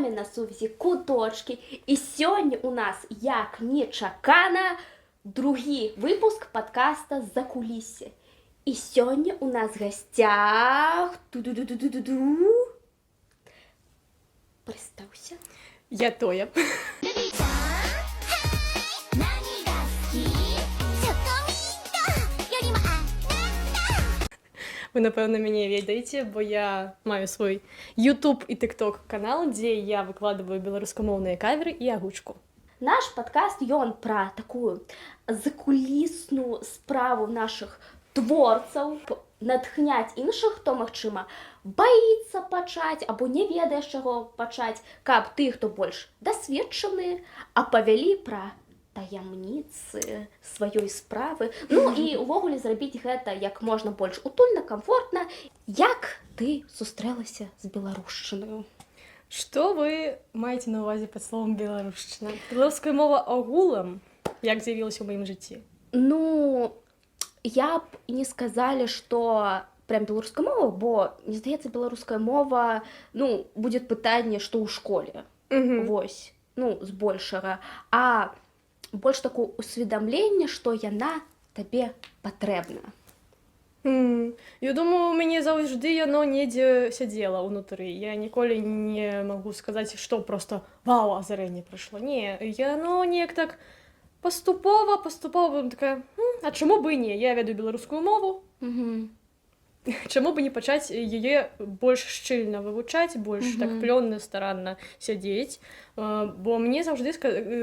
вами на сувязі Куточки. І сьогодні у нас, як нечакано, другий випуск подкаста «Закулісся». І сьогодні у нас в гостях... Представся. Я Тоя. Ви, напевно, мене ведаеце, бо я маю свой YouTube і TikTok канал, дзе я выкладываю беларускамоўныя каверы і агучку. Наш подкаст, ён пра такую закулісную справу наших творцаў, натхняць іншых, хто, магчыма, баіцца пачаць або не ведае, з чаго пачаць, каб ты, хто больш дасведчаны, апавялі пра таямніцы сваёй справы. Ну і увогуле зрабіць гэта як можна больш утульна, камфортна. Як ты сустрэлася з беларушчынаю? Што вы маеце на ўвазе пад словом беларушчына? Беларуская мова агулам, як з'явілася ў маім жыцці? Ну, я б не сказалі, што прям беларуская мова, бо, мне здаецца, беларуская мова, ну, будзе пытанне, што ў школе. Вось, ну, збольшага. А больш такое усведамленне, што яна табе патрэбна. Я думаю, у мяне заўжды яно недзе сядзела ўнутры. Я ніколі не магу сказаць, што проста вау, азарэнне прыйшло. Не, яно неяк так паступова, такая, а чаму бы і не? Я ведаю беларускую мову. Чаму бы не пачаць яе больш шчыльна вывучаць, больш так плённа, старанна сядзець, бо мне заўжды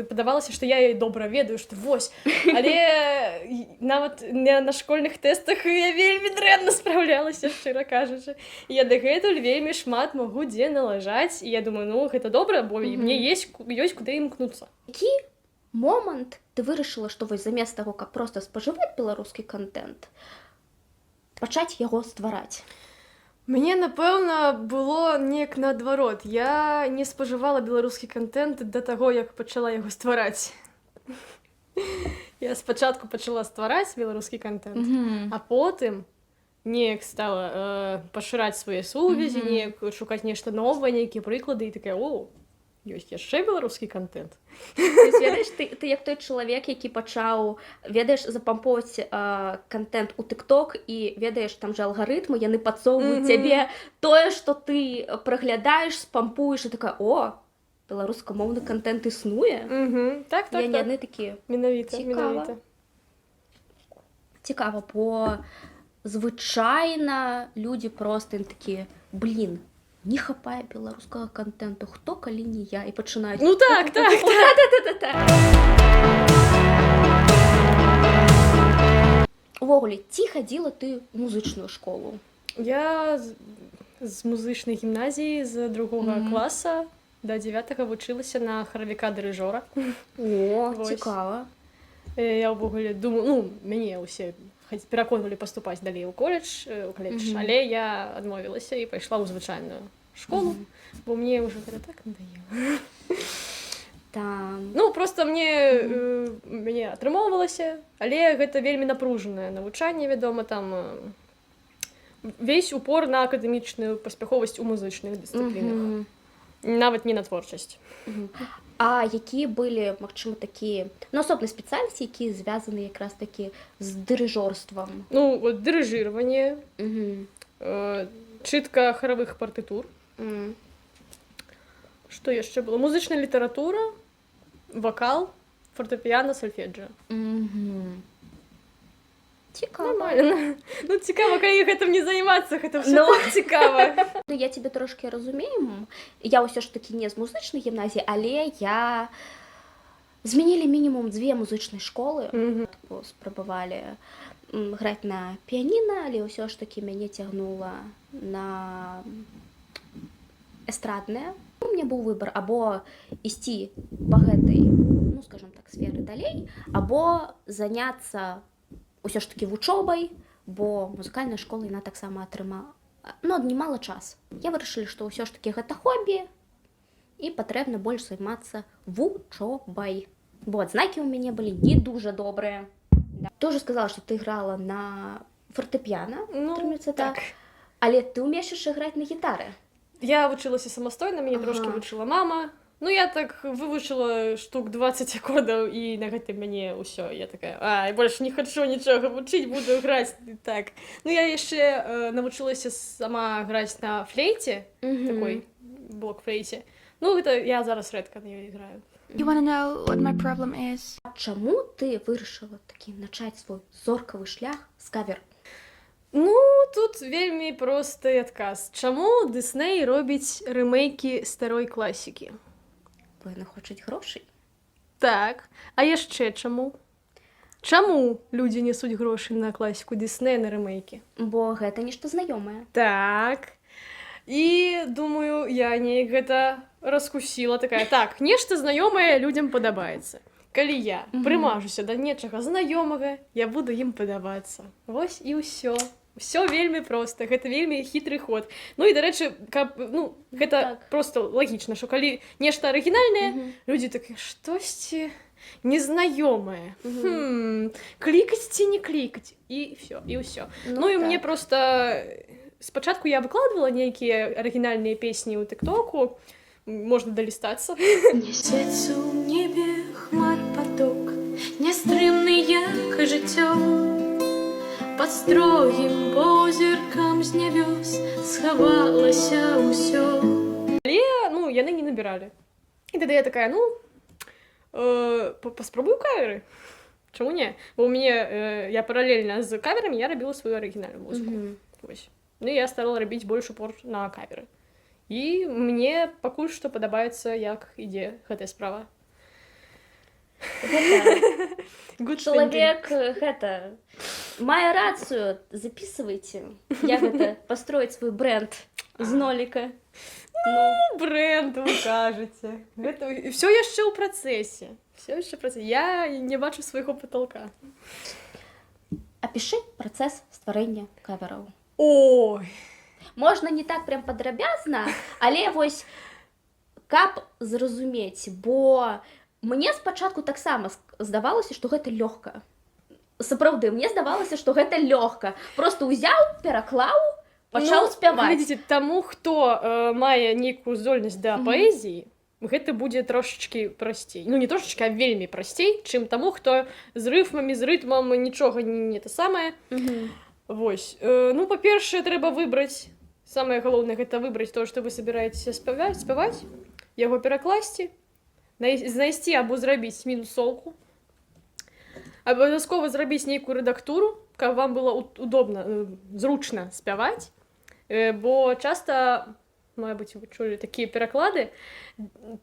падавалася, што я яе добра ведаю, што вось, але нават на школьных тэстах я вельмі дрэнна спраўлялася, шчыра кажучы. Я дагэтуль вельмі шмат магу дзе налажаць, і я думаю, ну, гэта добра, бо мне ёсць куды імкнуцца. Які момант ты вырашыла, што вось замест таго, каб проста спажываць беларускі кантэнт, пачаць яго ствараць? Мне, напэўна, было неяк наадварот. Я не спажывала беларускі кантэнт да таго, як пачала яго ствараць. Я спачатку пачала ствараць беларускі кантэнт, а потым неяк стала пашыраць свае сувязі, неяк шукаць нешта новае, нейкія прыклады, і такая, о, ёсць яшчэ беларускі кантэнт. Ведаеш, ты як той чалавек, які пачаў, ведаеш, запампоўваць кантэнт у TikTok, і ведаеш, там же алгарытмы, яны падсоўваюць цябе тое, што ты праглядаеш, спампуеш, і такая, о, беларускамоўны кантэнт існуе. Так. Яны такія. Менавіта. Цікава, бо звычайна людзі проста такія, блін, не хапае беларускага кантэнту, хто калі не я, і пачынаюць. Ну так. Увогуле, ці хадзіла ты ў музычную школу? Я з музычнай гімназіі з 2 класа да 9 вучылася на харавіка-дырыжора. О, цікава. Я ўвогуле думаю, ну, мяне ўсе пераконвалі паступаць далей у каледж, але я адмовілася і пайшла ў звычайную школу, бо мне ўжо гэта так надоело. Ну, проста мяне атрымоўвалася, але гэта вельмі напружанае навучанне, вядома, там весь упор на акадэмічную паспяховасць у музычных дысцыплінах, нават не на творчасць. А якія былі, магчыма, такія, ну, асобныя спецыяльнасці, якія звязаны якраз такі з дырыжорствам? Ну, вот дырыжыраванне, чытка харавых партытур. Што яшчэ было? Музычная літаратура, вакал, фортэпіяна, сольфеджа. Цікава. Нормально. Ну, цікава, калі гэтым не займацца, гэта ўсё так цікава. Я цябе трошки разумею. Я ўсё ж такі не з музычнай гімназіі, але я змянілі мінімум 2 музычнай школы. Спрабавалі граць на піяніна, але ўсё ж такі мяне цягнула на эстраднае. У мяне быў выбар або ісці па гэтай, ну, скажам так, сферы далей, або заняцца ўсё ж такі вучобай, бо музыкальная школа, яна таксама аднімала час. Я вырашыла, што ўсё ж такі гэта хобі, і патрэбна больш займацца вучобай. Бо адзнакі ў мяне былі не дуже добрыя. Ты ўжо сказала, што ты грала на фортэпіяна, Ну, так. але ты ўмееш яшчэ граць на гітары. Я вучылася самастойна, мяне трошкі вучыла мама. Ну, я так вывучыла штук 20 акордаў, і на гэтым мяне ўсё. Я такая, больш не хачу нічога вучыць, буду граць так. Ну, я яшчэ навучылася сама граць на флейце, такой блок-флейце. Ну, гэта я зараз рэдка на ёй граю. You wanna know what my problem is? А чаму ты вырашыла такі начаць свой зоркавы шлях з кавер? Ну, тут вельмі просты адказ. Чаму Дысней робіць рэмейкі старой класікі? Бо яны хочуць грошай. Так, а яшчэ чаму? Чаму людзі несуць грошы на класіку Дыснея на рэмейкі? Бо гэта нешта знаёмае. Так. І, думаю, я неяк гэта раскусіла такая. Так, нешта знаёмае людзям падабаецца. Калі я прымажуся да нечага знаёмага, я буду ім падабацца. Вось і ўсё. Усё вельмі проста, гэта вельмі хітры ход. Ну і, дарэчы, гэта просто лагічна, што калі нешта арыгінальнае, людзі такія, штосьці незнаёмае. Клікаць ці не клікаць. І ўсё. Ну і мне проста... Спачатку я выкладвала нейкія арыгінальныя песні ў тыктоку, можна далістацца. Несецца ў небе хмар поток, нястрымны як жыццё. Пад строгім позіркам з нябёс схавалася ўсё. Але, яны не набіралі. І тады я такая, паспрабую каверы. Чаму не? Бо ў мяне, я паралельна з каверамі, я рабіла сваю арыгінальную музыку. Вось. Ну, я стала рабіць больш упор на каверы. І мне пакуль што падабаецца, як ідзе гэтая справа. Чалавек мае рацыю, записывайте. Я построить свой бренд з ноліка. Бренд, вы кажаце. Всё яшчэ ў працэсе. Я не бачу свайго паталка. Апішы працэс стварэння кавераў. Ой! Можна не так прям падрабязна, але вось каб зразумець, бо мне спачатку таксама здавалася, што гэта лёгка. Сапраўды, мне здавалася, што гэта лёгка. Просто ўзяў, пераклаў, пачаў спяваць. Глядзіце, таму, хто мае нейкую здольнасць да паэзіі, гэта будзе трошачкі прасцей. Ну, не трошачкі, а вельмі прасцей, чым таму, хто з рыфмамі, з рытмам нічога не те самае. Вось. Ну, па-першае, трэба выбраць, самае галоўнае, гэта выбраць то, што вы собираетеся спяваць, яго перакласці, знайсці або зрабіць мінусоўку, абавязкова зрабіць нейкую рэдактуру, каб вам было удобна, зручна спяваць, бо часта, мабыць, вы чулі такія пераклады,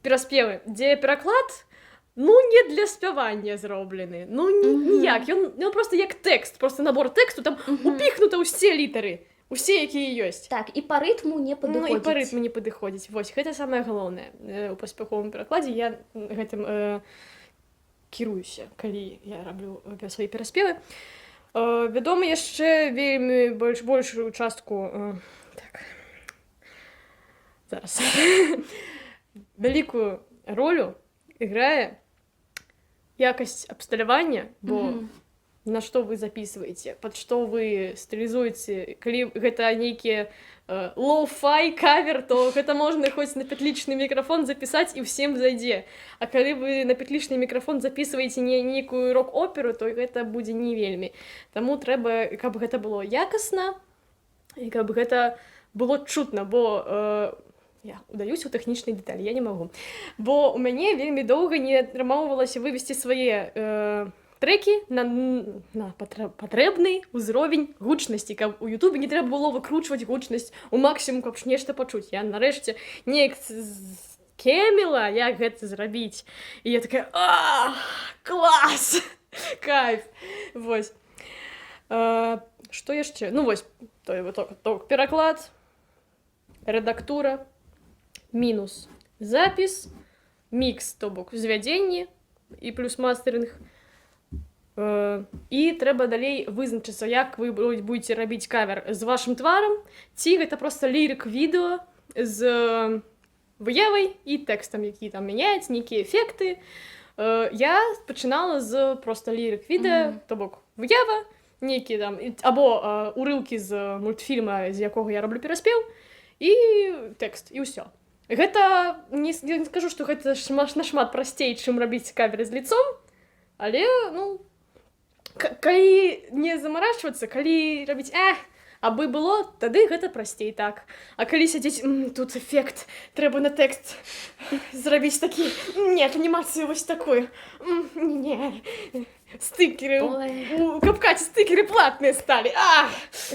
пераспевы, дзе пераклад, не для спявання зроблены, ніяк, ён просто як тэкст, просто набор тэксту, там упіхнута ўсе літары, усе, якія ёсць. Так, і па рытму не падыходзіць. Ну, і па рытму не падыходзіць. Вось, гэта самае галоўнае. У паспяховым перакладзе я гэтым кіруюся, калі я раблю свае пераспевы. Вядома, яшчэ вельмі большую частку... Так. Зараз. Вялікую ролю іграе якасць абсталявання, бо на што вы записываеце, пад што вы стылізуеце. Калі гэта нейкі лоу-фай кавер, то гэта можна хоць на петлічны мікрафон запісаць і ўсім зайдзе. А калі вы на петлічны мікрафон записываеце нейкую рок-оперу, то гэта будзе не вельмі. Таму трэба, каб гэта было якасна, і каб гэта было чутна, бо я удаюсь у тэхнічнай дэталі, я не магу. Бо у мяне вельмі доўга не атрымоўвалася вывесці свае трекі на патрэбны ўзровень гучнасці, каб у Ютубе не трэба было выкручваць гучнасць у максімум, каб нешта пачуць. Я нарэшце неяк скеміла, як гэта зрабіць. І я такая, клас! Кайф! Вось. Што яшчэ? Ну вось, пераклад, рэдактура, мінус запіс, мікс, то бок звядзенне і плюс мастеринг. І трэба далей вызначыцца, як вы будете рабіць кавер з вашым тварам, ці гэта проста лірик-відэо з выявай і тэкстам, які там мяняюць, нейкія эфекты. Я пачынала з проста лірик-відэо, то бок выява, нейкія там, або урыўкі з мультфільма, з якога я раблю пераспеў, і тэкст, і ўсё. Гэта, я не скажу, што гэта нашмат прасцей, чым рабіць каверы з лицом, але, ну, калі не замарачвацца, калі рабіць абы было, тады гэта прасцей, так. А калі сядзець, тут эфект, трэба на тэкст зрабіць такі, нет, анімацыю вось такую, не, стыкеры, у капкаце стыкеры платныя сталі,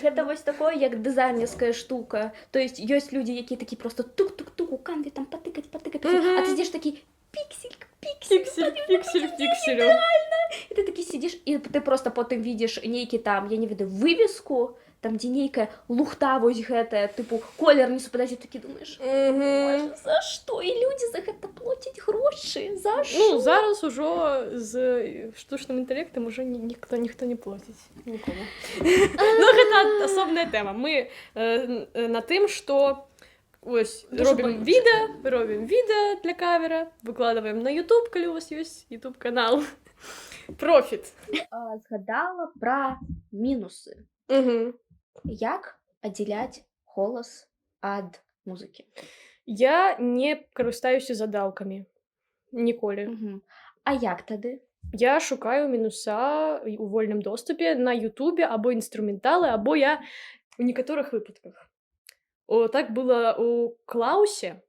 Гэта вось такое, як дызайнерская штука. То есть ёсць людзі, якія такі просто тук-тук-тук у канве там патыкаць, а ты ідзеш такі піксель к пікселю. І ты такі сидиш, і ты просто потым видишь нейкі там, я не ведаю, вывеску, там дзе нейкая лухта вось гэтая, тыпу колер не супадаць, такі думаеш, боже, за што? І людзі за гэта плоцяць грошы, за што? Ну, зараз ужо з штучным інтэлектам уже ніхто не плоціць нікому. Ну, гэта асобная тэма. Мы на тым, што ось робім відэа для кавера, выкладваем на YouTube, калі у вас ёсць YouTube канал. Профіт. Згадала пра мінусы. Як аддзяляць голас ад музыкі? Я не карыстаюся задаўкамі. Ніколі. А як тады? Я шукаю мінуса у вольным доступе на Ютубе або інструменталы, або я у некаторых выпадках. Так было у Клаусе,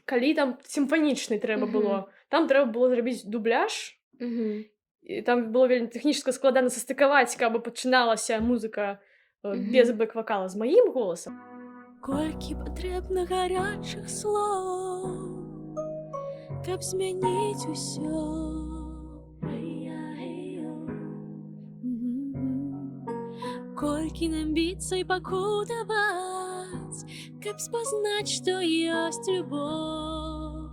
калі там сімфанічны трэба было. Там трэба было зрабіць дубляж. І там было вельмі тэхнічна складана састыкаваць, каб пачыналася музыка без бэк-вакала з маім голасам. Колькі патрэбна гарячых слоў, каб змяніць усё. Колькі нам біцца і пакутаваць, каб спазнаць, што ёсць любоў.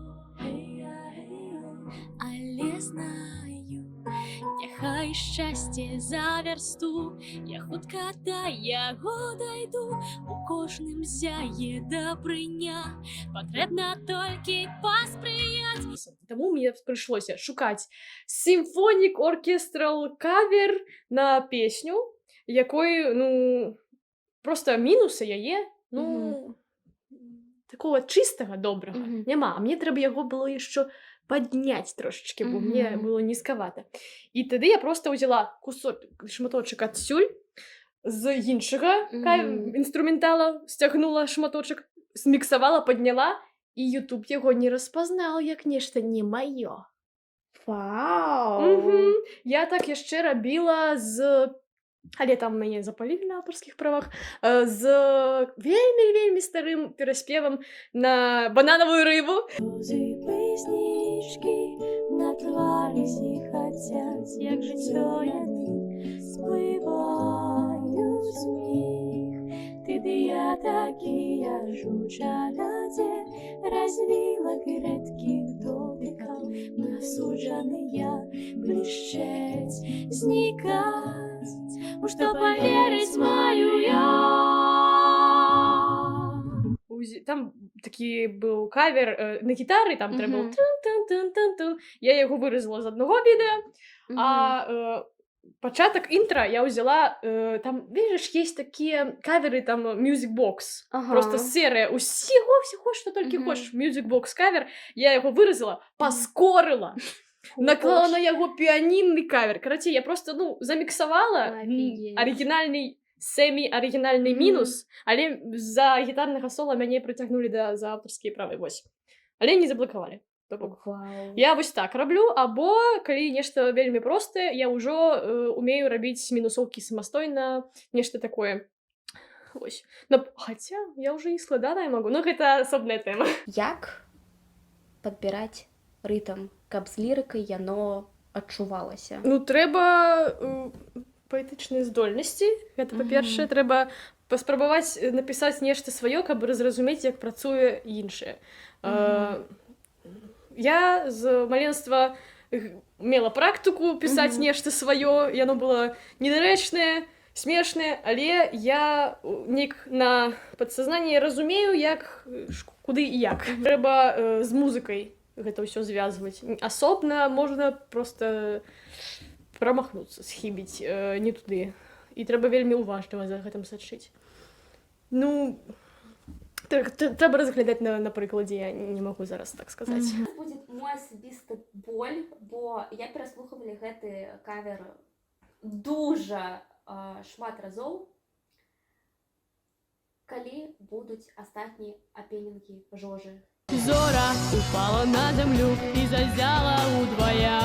Але знаю, няхай шчасце за вярсту, я хутка да яго дайду, у кожным зяе дабрыня, патрэбна толькі паспрыяць. Таму мне прыйшлося шукаць сімфонік оркестрал кавер на песню, якой, ну, просто мінуса яе, ну, такого чыстага, добрага няма. А мне трэба яго было яшчэ падняць трошачкі, бо мне было нізкавата. І тады я просто ўзяла шматочак адсюль з іншага інструментала, сцягнула шматочак, зміксавала, падняла, і YouTube яго не распазнаў як нешта не маё. Вау! Я так яшчэ рабіла з... Але там мяне запалілі на аўтарскіх правах, з вельмі старым пераспевам на бананавую рыбу. Песнічкі на твары зіхацяць, як жыццё яны сплываюць міг. Ты ды я такія жучадаце, развілак і рэдкіх дотыкаў, насуджаныя блішчэць, знікаць. У што паверыць маю я. Там такі быў кавер на гітары, там трэба было тун-тун-тун-тун-тун. Я яго выразила з аднаго відэа, а пачатак інтра я ўзяла, там, видишь, есть такія каверы, там, Music Box. Просто серыя, усього, што толькі хочаш, Music Box кавер. Я яго выразила, паскорыла. Наклала на яго піанінны кавер. Карацей, я просто, ну, заміксавала арыгінальны, сэмі-арыгінальны мінус, але з-за гітарнага сола мяне прыцягнулі за аўтарскія правы, вось. Але не заблакавалі. Я вось так раблю, або, калі нешта вельмі простае, я ўжо умею рабіць мінусоўкі самастойна, нешта такое. Вось. Хаця, я ўжо і складаная магу, но гэта асобная тэма. Як падбіраць рытм, каб з лірыкай яно адчувалася? Ну, трэба паэтычныя здольнасці. Гэта, па-першае, трэба паспрабаваць напісаць нешта сваё, каб зразумець, як працуе іншае. Я з маленства мела практыку пісаць нешта сваё, яно было недарэчнае, смешнае, але я неяк на падсазнанні разумею, як, куды і як. Трэба з музыкай гэта ўсё звязваць. Асобна можна проста прамахнуцца, схібіць не туды. І трэба вельмі уважліва за гэтым сачыць. Ну, Треба розглядати на прикладі, я не можу зараз так сказати. Це буде моя особиста боль, бо я пераслухавала гэты кавер дуже шмат разоў, калі будуць астатнія апенінгі Жожы. Зора упала на землю і зазяла удвоя.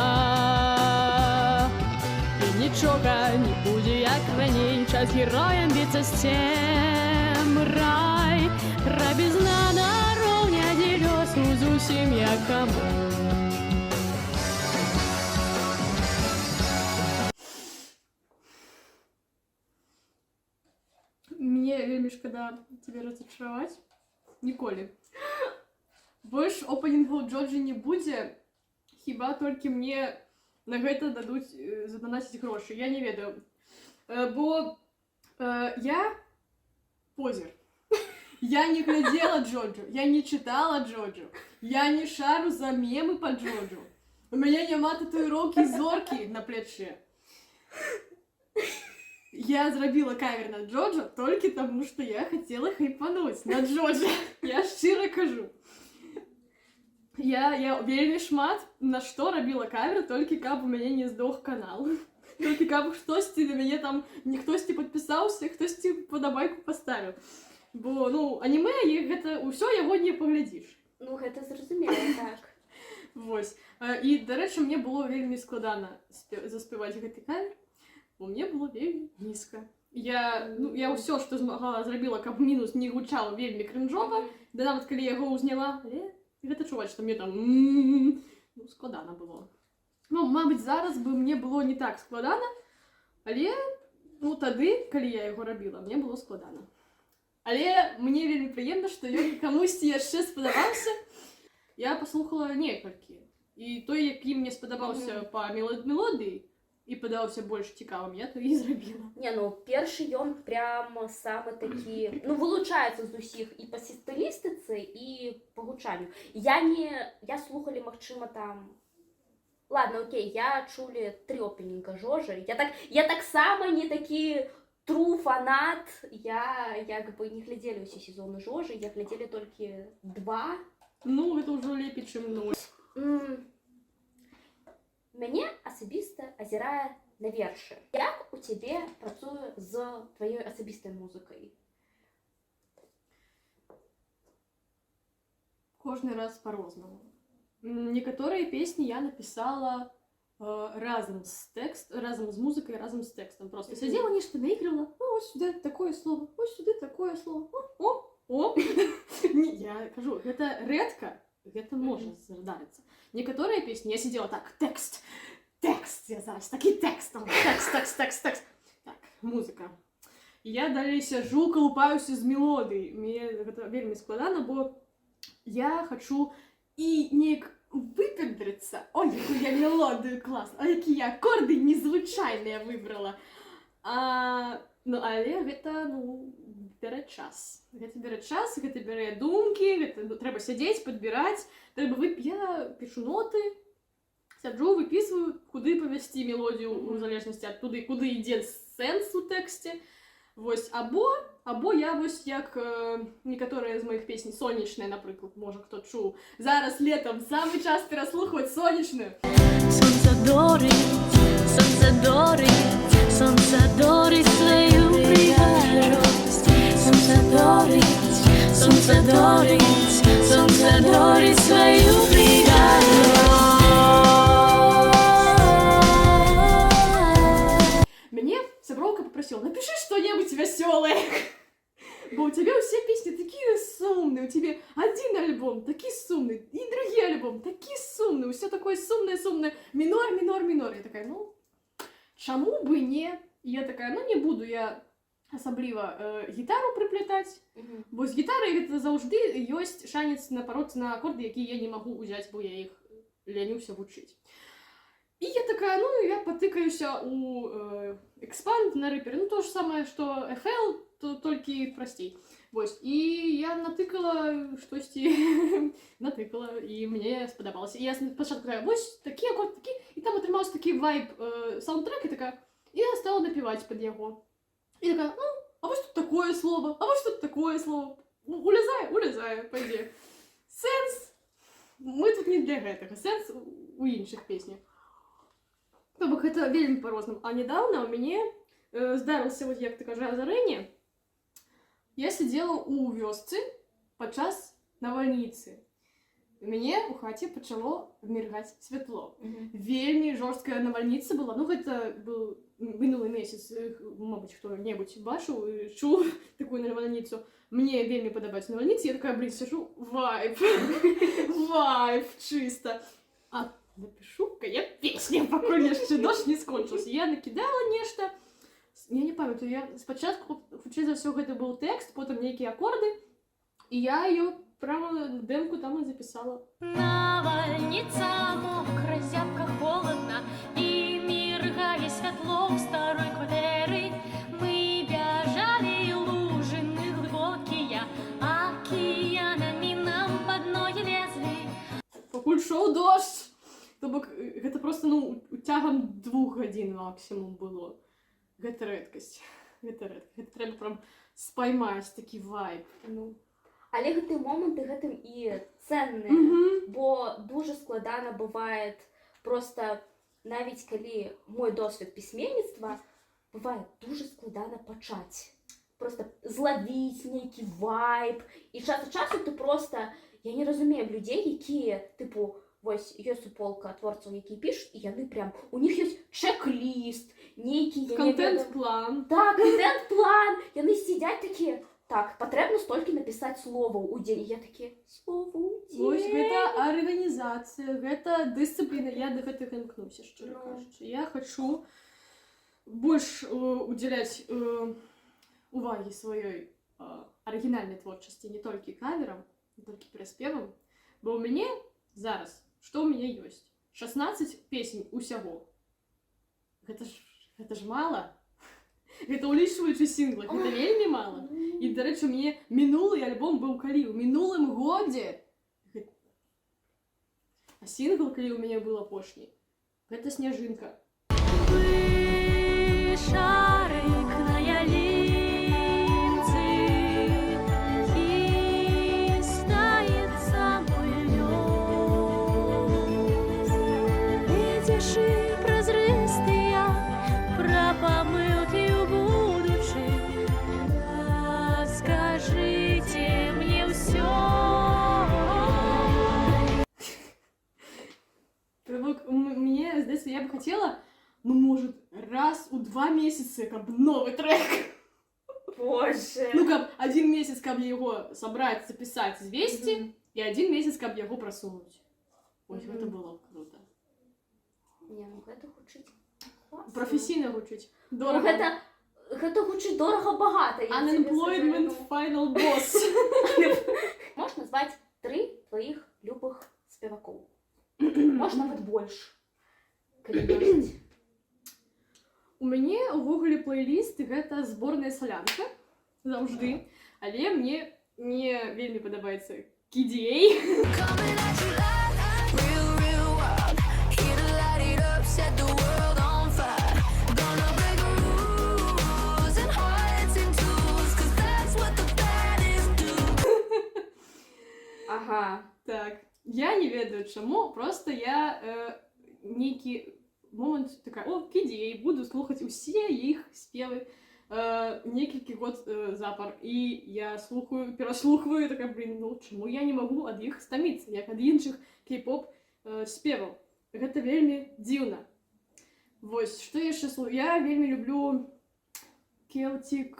І нічога не буде, як раней, час героям биться з цим рай. Рабізна нароўняць лёсу зусім як каму. Мне вельмі шкада тебе разочаровать, ніколі. Больш опенінгаў Джоджі не будзе, хіба толькі мне на гэта дадуць заданаціць грошы, я не ведаю. Бо я позер. Я не глядела Джоджу, я не читала Джоджу, я не шару за мемы по Джоджу. У меня няма татуіроўкі зоркі на пляче. Я зрабіла кавер на Джоджу толькі таму, што я хацела хайпануць на Джоджу. Я шчыра кажу. Я вельмі шмат на што рабіла кавер, толькі каб у мяне не здох канал. Толькі каб хтосьці на мяне там, не хтосьці падпісаўся, хтосьці падабайку паставіў. Бо, ну, анімэ, гэта ўсё яго не паглядзіш. Ну, гэта зразумела, так. Вось. І, дарэчы, мне было вельмі складана заспяваць гэты кавер, бо мне было вельмі нізка. Я ўсё, што змагала, зрабіла, каб мінус не гучаў вельмі крынжова, да нават калі яго ўзняла, але гэта чуваць, што мне там складана было. Ну, мабыць, зараз бы мне было не так складана, але, ну, тады, калі я яго рабіла, мне было складана. Але мне вельмі прыемна, што ён камусьці яшчэ спадабаўся. Я паслухала некалькі. І той, які мне спадабаўся па мелодыі і падаўся больш цікавым, я то і зрабіла. Не, ну, першы ён прям самы такі, ну, вылучаецца з усіх і па стылістыцы, і па гучанню. Я слухала, магчыма, там... Ладно, окей, я чулі 3 опенінга Жожы. Я таксама не такі true фанат. Я, як бы, не глядзела ўсе сезоны Жожы, я глядзела толькі 2. Ну, гэта ўжо лепей, чым 0. Мяне асабіста азірае на вершы. Як у цябе працуе з тваёй асабістай музыкай? Кожны раз по-рознаму. Некаторыя песні я напісала разам з музыкай, разам з тэкстам. Просто сядзела, нешта наігрывала, ось сюды такое слово, ось сюды такое слово, о. Я кажу, гэта рэдка, гэта можа здарыцца. Некаторыя песні я сидела так, тэкст, я зараз такі тэкст, тэкст. Так, музыка. І я далей сяджу, калупаюся з мелодыі. Мне гэта вельмі складана, бо я хачу і неяк выпендрыцца. Ой, якую я мелодыю класна, а якія акорды незвычайныя выбрала. Ну, але гэта, бярэ час. Гэта бярэ час, гэта бярэ думкі, гэта трэба сядзець, падбіраць. Я пішу ноты, сяджу, выпісваю, куды павесці мелодію, у залежнасці ад туды, куды ідзе сэнс у тэксце. Вось, або я вось як некаторыя з маіх песень, сонечныя, напрыклад, можа хто чуў. Зараз летом самы час пераслухваць сонечную. Сонце дорить свою пригожость. Сонце дорить свою пригожость. Мяне сяброўка попросила, напиши что-нибудь веселое. Бо у тебя все песни такие сумные, у тебя один альбом такой сумный, и другой альбом такой сумный, все такое сумное, минор. Я такая, чаму бы не? И я такая, не буду я асабліва гітару прыплятаць, бо з гітарай гэта заўжды ёсць шанец напароцца на акорды, якія я не магу ўзяць, бо я іх ляніўся вучыць. І я такая, я патыкаюся у Expand на рэпере, то ж самае, што FL, то толькі прасцей. Вось, і я натыкала штосьці, і мне спадабалася. І я спачатку такая, вось, такі акорд, такі, і там атрымаўся такі вайб саундтрек, і такая, і я стала напіваць пад яго. І такая, а вось тут такое слово, Улізай, пойди. Сенс, мы тут не для гэтага, сенс у іншых песнях. То бок гэта вельмі па-рознаму. А недавно у мяне здарылася, вот як ты кажа, азарэнне. Я сидела у вёсцы падчас навальніцы. У мяне ў хаце пачало міргаць святло. Вельмі жорсткая навальніца была. Ну, гэта быў мінулы месяц. Мабыць, хто-небудзь бачыў і чуў такую навальніцу. Мне вельмі падабаюцца навальніцы. Я такая, блин, сижу, вайб. Вайб, чыста. А напишу-ка я песню, пакуль яшчэ дождь не скончыўся. Я накідала нешта. Я не памятаю, я спачатку, хутчэй за ўсё, гэта быў тэкст, потым нейкія акорды, і я её прямо демку там и записала. Навальница, мокра, зябка, холодно, и миргае святло в старой кватэры. Мы бежали, лужины глубокие, океанами нам под ноги лезли. Пакуль шоў дождь, то бок гэта просто, ну, цягам 2 гадзін максімум было. Гэта рэдкасць. Гэта трэба прям спаймаць такі вайб. Ну. Але гэтыя моманты гэтым і ценныя, бо дуже складана бывае, просто навіть калі мой досвід пісьменніцтва, бывае дуже складана пачаць. Просто злавіць нейкі вайб. І час ад часу ты просто, я не разумею людзей, якія, типу, вось ёсць полка творцаў, якія пішуць, і яны прям, у них ёсць чек-ліст, нейкі... Контент-план. Так, контент-план. Яны сидять такія, так, патрэбна столькі напісаць словаў у дзень. Я такі, словаў у дзень. Вось гэта арганізацыя, гэта дысцыпліна. Я да гэтага імкнуся, шчыра кажучы. Я хачу больш удзяляць увагі сваёй арыгінальнай творчасці, не толькі каверам, не толькі пераспевам, бо ў мяне зараз, што ў мяне ёсць? 16 песень усяго. Гэта ж мала. Гэта улічваючы сінглы, гэта вельмі мала. І, дарэчы, мне мінулы альбом быў калі? У мінулым годзе. А сінгл, калі ў мяне быў апошні, гэта снежынка. Шарик на ялинце, хистается мой лёс. Видишь, и прозрыстые про помылки в будущем. Расскажите мне всё. Мне здаецца, я б хацела, ну, может, раз у 2 месяцы, каб новый трек. Боже. Ну, каб 1 месяц, каб яго сабраць, запісаць, звесці, і 1 месяц, каб яго прасунуць. Ось, гэта было круто. Не, ну гэта гучыць класна. Прафесійна гучыць. Ну, Дорага. гэта гучыць дорага-багата. Unemployment final boss. Можеш назваць 3 твоих любых спевакоў? Можна нават больш. Калі ёсць. У мяне увогуле плейліст гэта зборная салянка заўжды, але мне не вельмі падабаецца KDA. Ага. Так, я не ведаю чаму, просто я нейкі момент такая, о, KDA, буду слухаць усе іх спевы некалькі год запар. І я слухаю, пераслухваю, такая, блин, ну чаму я не магу ад іх стаміцца, як ад іншых кей-поп спеваў. Гэта вельмі дзіўна. Вось, што яшчэ слухаю? Я вельмі люблю Celtic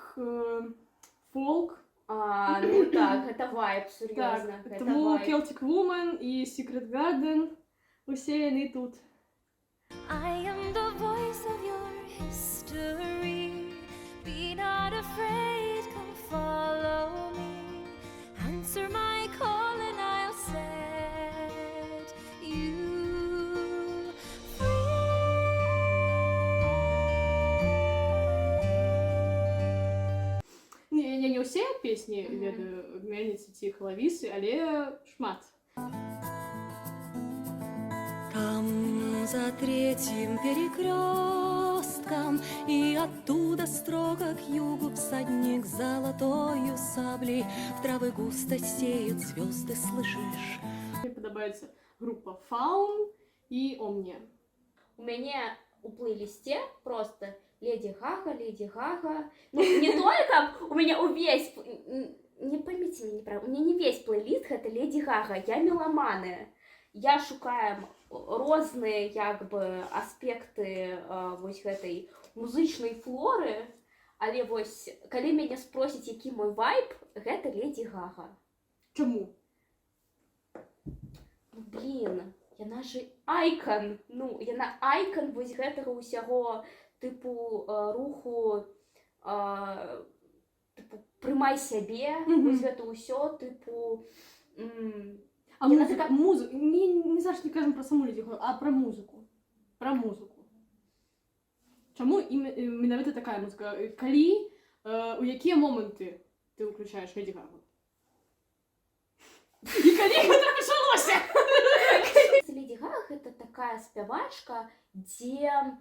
folk. А, ну так, гэта вайб, сур'ёзна. Так, тому Celtic Woman і Secret Garden, усе яны тут. I am the voice of your history. Be not afraid, come follow me. Answer my call and I'll set you Я не ўсе песні ведаю Мельніцы ці Хлавісы, але шмат. Come за третьим перекрестком, и оттуда строго к югу всадник золотою саблей в травы густо сеет звезды, слышишь? Мне подобается группа Faun и Omnia. У меня у плейлисте просто Леди Гага. Ну, не только у меня увесь... Не поймите меня неправильно, у меня не весь плейлист это Леди Гага, я меломаны. Я шукаю розныя як бы аспекты вось гэтай музычнай флоры, але вось калі мяне спросіць, які мой вайб, гэта Леди Гага. Чому? Блін, яна же айкон, ну, яна айкон вось гэтага ўсяго тыпу руху, тыпу прымай сябе, вось гэта ўсё, тыпу... А Яна музыка, така- музыка, не завжди не кажемо про саму Леді Гагу, а про музику. Про музику. Чому менавіта така музика? Калі, у які моменти ти включаєш Леді Гагу? І калі гэта пачалося? Леди Гага это такая спявачка, дзе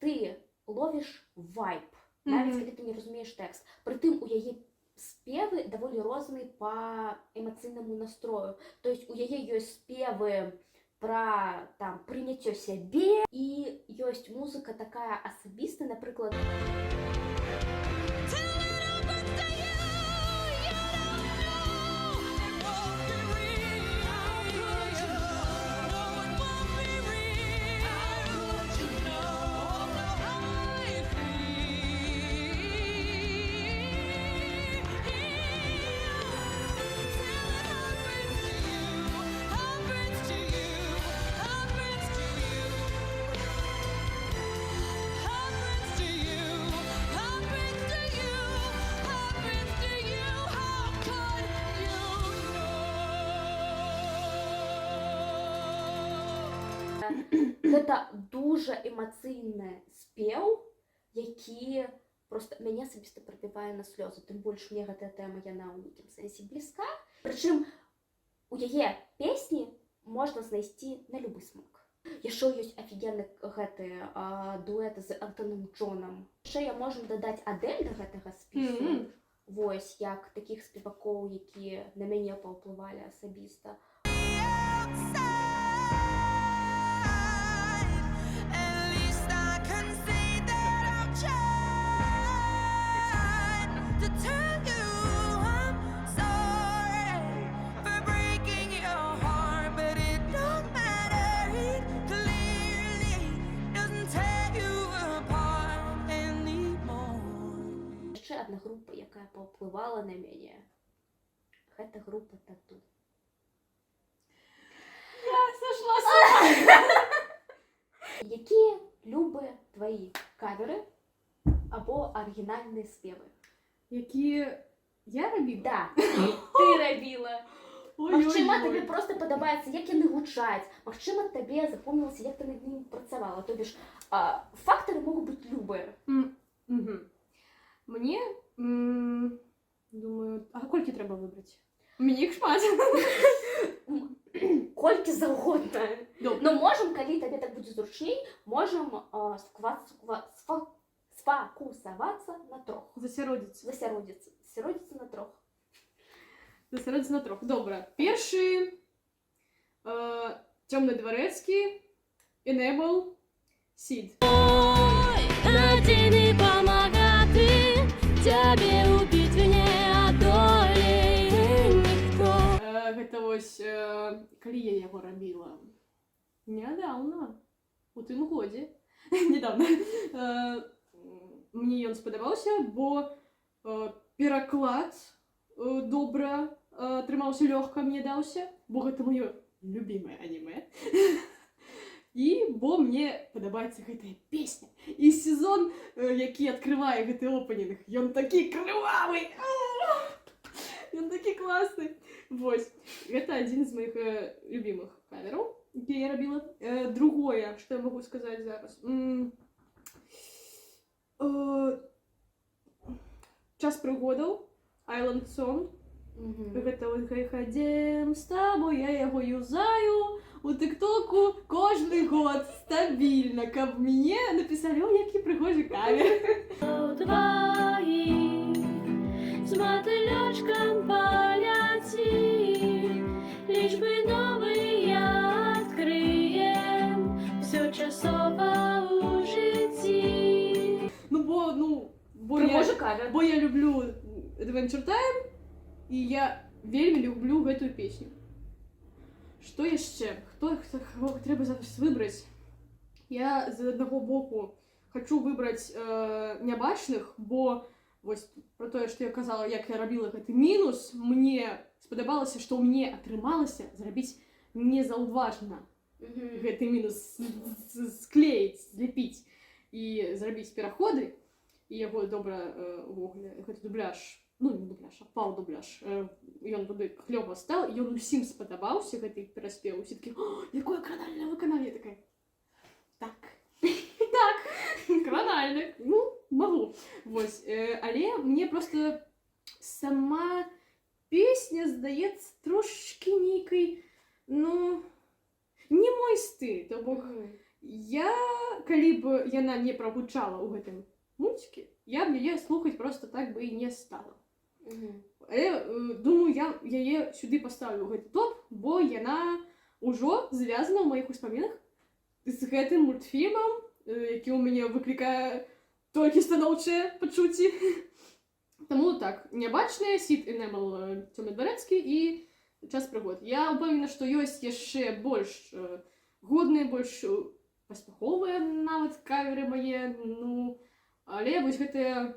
ты ловіш вайб, навіть калі ты не разумееш тэкст. Прытым у яе спевы даволі розныя па эмацыйнаму настрою. То есть у яе ёсць спевы пра там прыняццё сябе, і ёсць музыка такая асабістая, напрыклад, гэта дуже эмацыйны спеў, які просто мяне асабіста прабівае на слёзы. Тым больш мне гэтая тэма яна ў нейкім сэнсе блізка. Прычым у яе песні можна знайсці на любы смак. Яшчэ ёсць офігенны гэты дуэт з Элтоном Джонам. Яшчэ я можам дадаць Адель да гэтага спісу. Вось, як такіх спевакоў, якія на мяне паўплывалі асабіста. Яшчэ адна група, якая паўплывала на мяне, гэта група Тату. Я сошла с ума. Якія любыя твои каверы або арыгінальныя спевы? Які я рабіла? Да, ты рабіла. Магчыма, табе просто падабаецца, як яны гучаць. Магчыма, табе запомнілася, як ты над імі працавала. То бишь, фактары могуць быць любыя. Мне, думаю, а колькі трэба выбраць? Мне іх шмат. Колькі заўгодна. Но можам, калі табе так будзе зручней, можам сфокусавацца на трох. Засяродзіцца на трох. Засяродзіцца на трох. Добра. Першы Цёмны дварэцкі, Enable, Seed. Один помогати, тебе убить не одолеет никто. Гэта вось, калі я яго рабіла? Нядаўна. У тым годзе. Недавно. Мне ён спадабаўся, бо пераклад добра атрымаўся, лёгка мне даўся, бо гэта маё любімае анімэ. І бо мне падабаецца гэтая песня. І сезон, які адкрывае гэты опенінг, ён такі крывавы. Ён такі класны. Вось, гэта адзін з маіх любімых кавераў, які я рабіла. Другое, што я магу сказаць зараз. Час прыгодаў, Island Song, Гэта вот ходим з тобой, я яго юзаю у тиктоку кожны год стабільна, каб мне написали, о, які пригожі кавер. Двоих с мотылёчком полетим, лишь бы новые открыем, все часово у житті. Бо кавер. бо я люблю Adventure Time, і я вельмі люблю гэтую песню. Што яшчэ? Хто трэба зараз выбраць? Я з аднаго боку хочу выбраць нябачных, бо вось про тое, што я казала, як я рабіла гэты мінус, мне спадабалася, што ў мяне атрымалася зрабіць незаўважна гэты мінус склеіць, зляпіць і зрабіць пераходы, і яго добра увогуле гэты дубляж, ну не дубляж, а паўдубляж, ён туды клёва стаў, і ён усім спадабаўся гэты пераспеў, усе такі, о, якое кранальнае выкананне, такая, так, кранальны, ну, магу, вось, але мне просто сама песня здаецца трошки нейкай, ну, не мой стыль, то бок, я, калі б яна не прагучала ў гэтым мультике, я б яе слухаць просто так бы і не стала. Але, думаю, я яе сюды паставлю ў гэты топ, бо яна ўжо звязана ў маіх успамінах з гэтым мультфільмам, які ў мяне выклікае толькі станоўчыя пачуцці. Таму так, нябачныя, Сід Энемел, Цёмны Дварэцкі і Час прыгод. Я ўпэўнена, што ёсць яшчэ больш годныя, больш паспяховыя нават каверы мае, ну, але вось гэтыя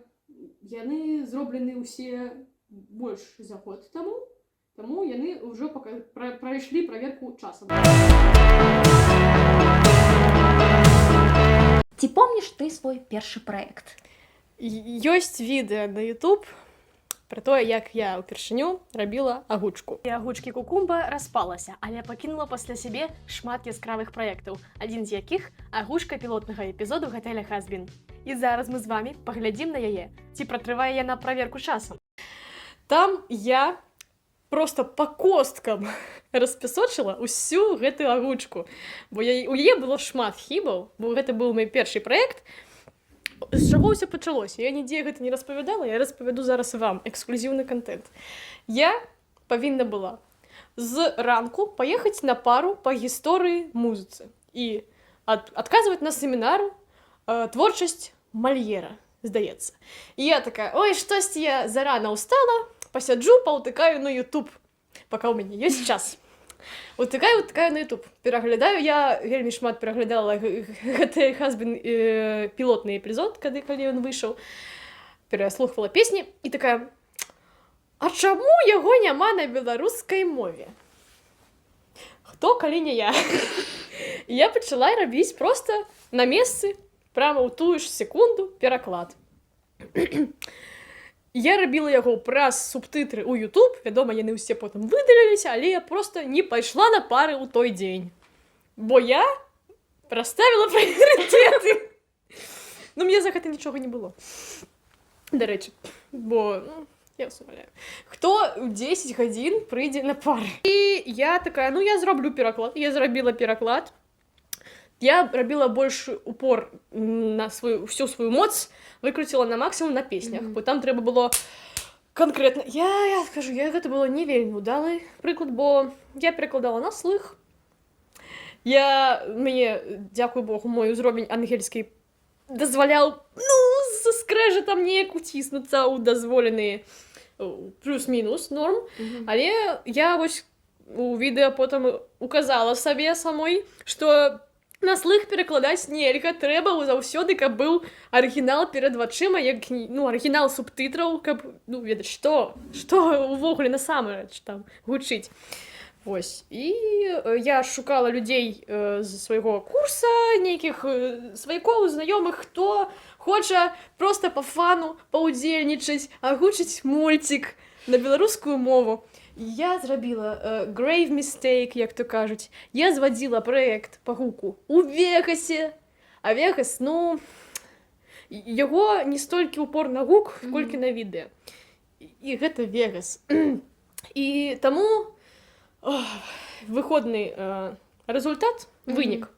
яны зроблены ўсе больш за год таму яны ўжо прайшлі праверку часам. Ці помніш ты свой першы праект? Ёсць відэа на YouTube про тое, як я ўпершыню рабіла агучку. І агучкі Кукумба распалася, але пакінула пасля сябе шмат яскравых праектаў, адзін з якіх агучка пілотнага эпізоду Гателя Хазбін. І зараз мы з вамі паглядзім на яе, ці пратрывае яна праверку часам. Там я просто па косткам распясочыла ўсю гэтую агучку, бо у яе было шмат хібаў, бо гэта быў мой першы праект. З чаго ўсё пачалося? Я нідзе гэта не распавядала, я распавяду зараз вам эксклюзіўны контент. Я павінна была з ранку паехаць на пару па гісторыі музыцы і адказваць на семінару творчасць Мальера, здаецца. І я такая, ой, штосьці я зарана ўстала, пасяджу, паўтыкаю на YouTube, пака ў мяне ёсць час. Утыкаю на YouTube. Пераглядаю, я вельмі шмат пераглядала гэты Хазбін пілотны эпізод, калі ён выйшаў. Пераслухвала песні і такая, а чаму яго няма на беларускай мове? Хто, калі не я? І я пачала рабіць проста на месцы, прямо ў тую ж секунду пераклад. Я рабіла яго праз субтытры ў YouTube, вядома, яны ўсе потым выдаліліся, але я проста не пайшла на пары ў той дзень. Бо я расставіла прыярытэты. Ну, мне за гэта нічога не было. Дарэчы, бо, ну, я вас умоляю. Хто ў 10 гадзін прыйдзе на пары? І я такая, ну, я зраблю пераклад. Я зрабіла пераклад. Я рабіла больш упор на всю сваю моц, выкруціла на максімум на песнях, бо там трэба было канкрэтна. Я скажу, гэта было не вельмі удалы прыклад, бо я перакладала на слых. Мне, дзякуй Богу, мой узровень ангельскі дазваляў, ну, са скрэжатам неяк уціснуцца ў дазволеныя плюс-мінус норм, але я вось у відэа потым указала сабе самой, што на слых перакладаць нельга, трэба заўсёды, каб быў арыгінал перад вачыма, як, ну, арыгінал субтытраў, каб, ну, ведаць, што увогуле насамрэч там гучыць. Вось. І я шукала людзей з свайго курса, нейкіх сваякоў, знаёмых, хто хоча проста па фану паўдзельнічаць, агучыць мульцік на беларускую мову. Я зрабіла grave mistake, як то кажуць. Я звадзіла праект па гуку у Вегасе. А Вегас, ну, яго не столькі упор на гук, колькі на відэа. І гэта Вегас. І таму выходны результат, вынік,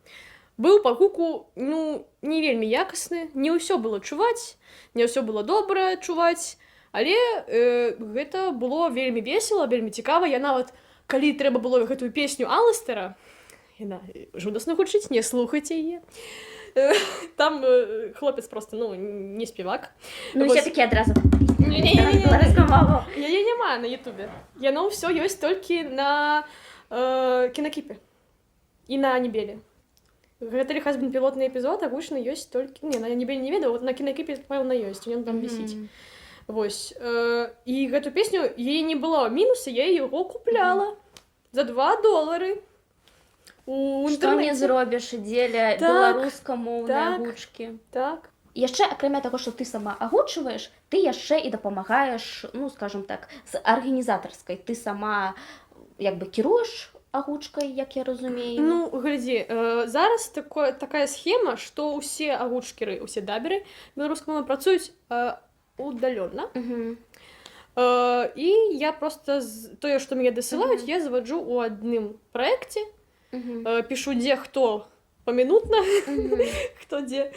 быў па гуку, ну, не вельмі якасны, не ўсё было чуваць, не ўсё было добра чуваць, але гэта было вельмі весела, вельмі цікава. Я нават, калі трэба было гэтую песню Алыстера, яна жудасна гучыць, не слухайце яе, там хлопец просто, ну, не спевак. Ну, Вось. все-таки адразу. Не-не-не-не. Беларускую мову. Яе няма на Ютубе. Яно ўсё ёсць толькі на Кинокіпе і на Анібеле. Гэта Хазбін пілотны эпізод агучны ёсць толькі... Не, на Анібеле не ведаю, вот на Кинокіпе, пэўна, ёсць, ён там вісіць. Вось. І гэту песню, яе не было мінуса, я яго купляла за $2 у Што не інтэрнэце. зробіш дзеля Так, беларускамоўнай так. агучкі. Так. Яшчэ, акрамя таго, што ты сама агучваеш, ты яшчэ і дапамагаеш, ну, скажем так, з арганізатарскай. Ты сама, як бы, кіруеш агучкай, як я разумею. Ну, глядзі, зараз такая схема, што ўсе агучкеры, усе даберы беларускамоўныя працуюць удалённа. І я просто тое, што мне дасылаюць, я заваджу ў адным праекце, пішу, дзе хто памінутна, хто дзе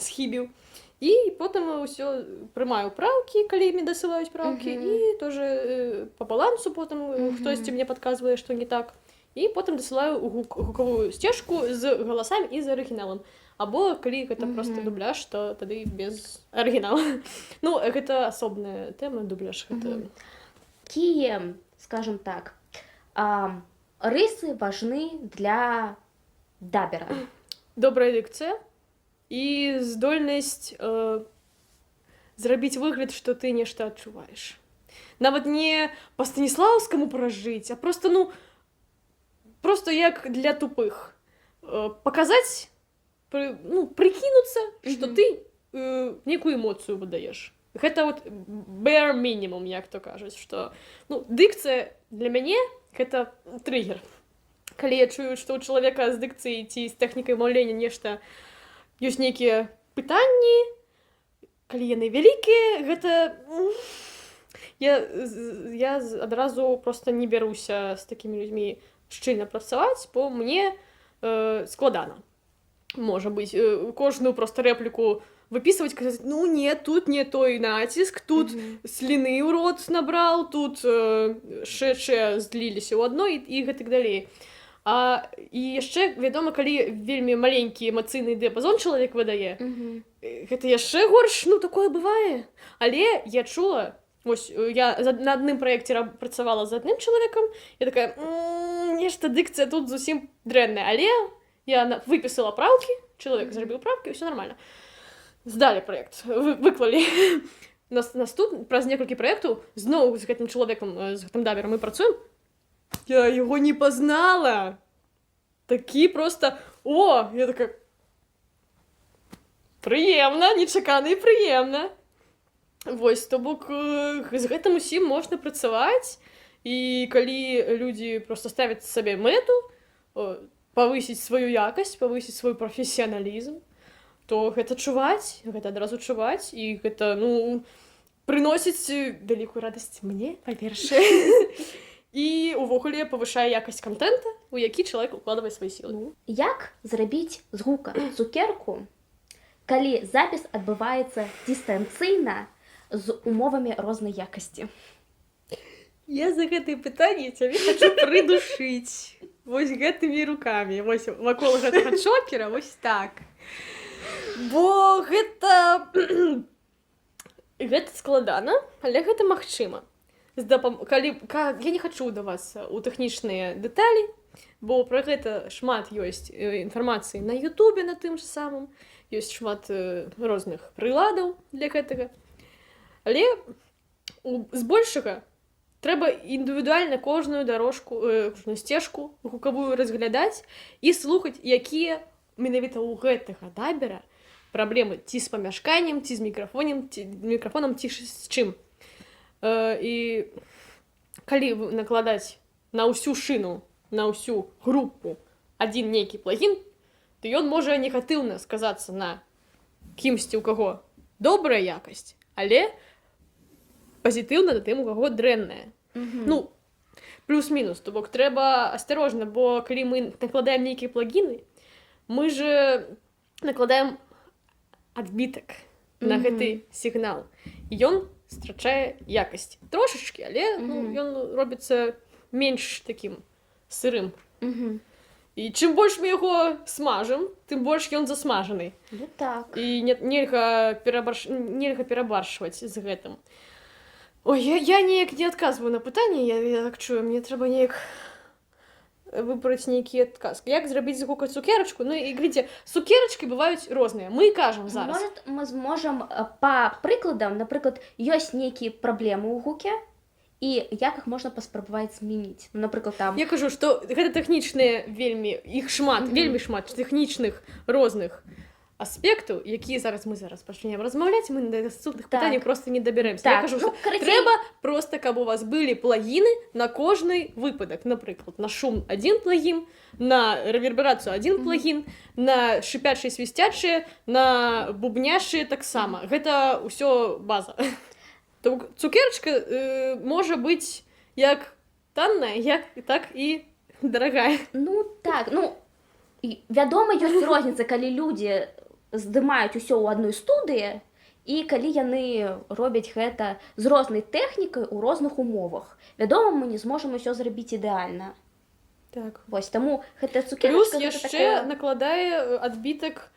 схібіў. І потым ўсё прымаю праўкі, калі мне дасылаюць праўкі, і тоже па балансу потым хтосьці мне падказвае, што не так. І потым дасылаю гукавую сцежку з галасамі і з арыгіналам. Або калі гэта просто дубляж, то тады без арыгінала. Ну, гэта асобная тэма, дубляж. Якія, скажем так, рысы важны для дабера? Добрая дыкцыя і здольнасць зрабіць выгляд, што ты нешта адчуваеш. Нават не па Станіслаўскаму пражыць, а просто, ну, просто як для тупых. Паказаць, ну, прыкінуцца, што ты нейкую эмоцыю выдаеш. Гэта вот bare minimum, як то кажуць, што, ну, дыкцыя для мяне гэта триггер. Калі я чую, што ў чалавека з дыкцыяй ці з тэхнікай маўлення нешта ёсць нейкія пытанні, калі яны вялікія, гэта... Я адразу просто не бяруся з такімі людзьмі шчыльна працаваць, бо мне складана. Можа быць, кожную просто рэпліку выпісваць, казаць, ну не, тут не той націск, тут сліны ў рот набраў, тут шэчэ зліліся ў адной і гэтак далей. І яшчэ, вядома, калі вельмі маленькі эмацыйны дыяпазон чалавек выдае, гэта яшчэ горш, ну, такое бывае. Але я чула, вось, я на адным праекце працавала з адным чалавекам, я такая, нешта дыкцыя тут зусім дрэнная, але я выпісала праўкі, чалавек зрабіў праўкі, ўсё нармальна. Здалі праект, выклалі. Праз некалькі праектаў зноў з гэтым чалавекам, з гэтым даберам мы працуем. Я яго не пазнала. Такі проста, я такая, прыемна, нечакана і прыемна. Вось, то бок, з гэтым усім можна працаваць, і калі людзі проста ставяць сабе мэту, павысіць сваю якасць, павысіць свой прафесіяналізм, то гэта чуваць, гэта адразу чуваць, і гэта, ну, прыносіць вялікую радасць мне, па-першае. І увогуле павышае якасць контента, у які чалавек укладвае свае сілы. Як зрабіць з гука цукерку, калі запіс адбываецца дыстанцыйна з умовамі рознай якасці? Я за гэтае пытанне цябе хачу прыдушыць. Вось гэтымі рукамі, вось вакол гэтага чокера, вось так. Бо гэта... Гэта складана, але гэта магчыма. Я не хачу да вас у тэхнічныя дэталі, бо пра гэта шмат ёсць інфармацыі на Ютубе на тым же самым, ёсць шмат розных прыладаў для гэтага. Але збольшага трэба індывідуальна кожную дарожку, кожную сцежку гукавую разглядаць і слухаць, якія менавіта ў гэтага дабера праблемы ці з памяшканнем, ці з мікрафонам, ці з чым. І калі накладаць на ўсю шыну, на ўсю групу адзін нейкі плагін, то ён можа негатыўна сказацца на кімсьці, у каго добрая якасць, але пазітыўна на тым, у каго дрэнная. Ну, плюс-мінус, то бок треба асцярожна, бо калі мы накладаем нейкія плагіны, мы же накладаем адбітак на гэты сігнал. І ён страчае якасць. Трошачкі, але ён робіцца менш такім сырым. І чым больш мы яго смажым, тым больш ён засмажаны. Ну так. І нельга перабаршваць з гэтым. Ой, я неяк не адказваю на пытанне, я так чую, мне трэба неяк выбраць нейкі адказ. Як зрабіць з гука цукерачку? Ну і глядзіце, цукерачкі бываюць розныя. Мы кажам зараз. Может, мы зможам па прыкладам, напрыклад, ёсць нейкія праблемы ў гуке, і як іх можна паспрабаваць змяніць. Ну, напрыклад, там... Я кажу, што гэта тэхнічныя вельмі, іх шмат, вельмі шмат тэхнічных розных аспектаў, якія мы зараз пачнем размаўляць, мы да наступных пытанняў просто не дабярэмся. Так, Я кажу, што трэба проста, каб у вас былі плагіны на кожны выпадак. Напрыклад, на шум адзін плагін, на рэверберацыю адзін плагін, на шыпячыя свісцячыя, на бубняшыя таксама. Гэта ўсё база. Цукерачка можа быць як танная, так і дарагая. Ну так, ну, вядома, ёсць розніца, калі людзі здымаюць усё ў адной студыі, і калі яны робяць гэта з рознай тэхнікай у розных умовах. Вядома, мы не зможам усё зрабіць ідэальна. Так. Вось, таму гэтая Плюс цукерачка... яшчэ накладае адбітак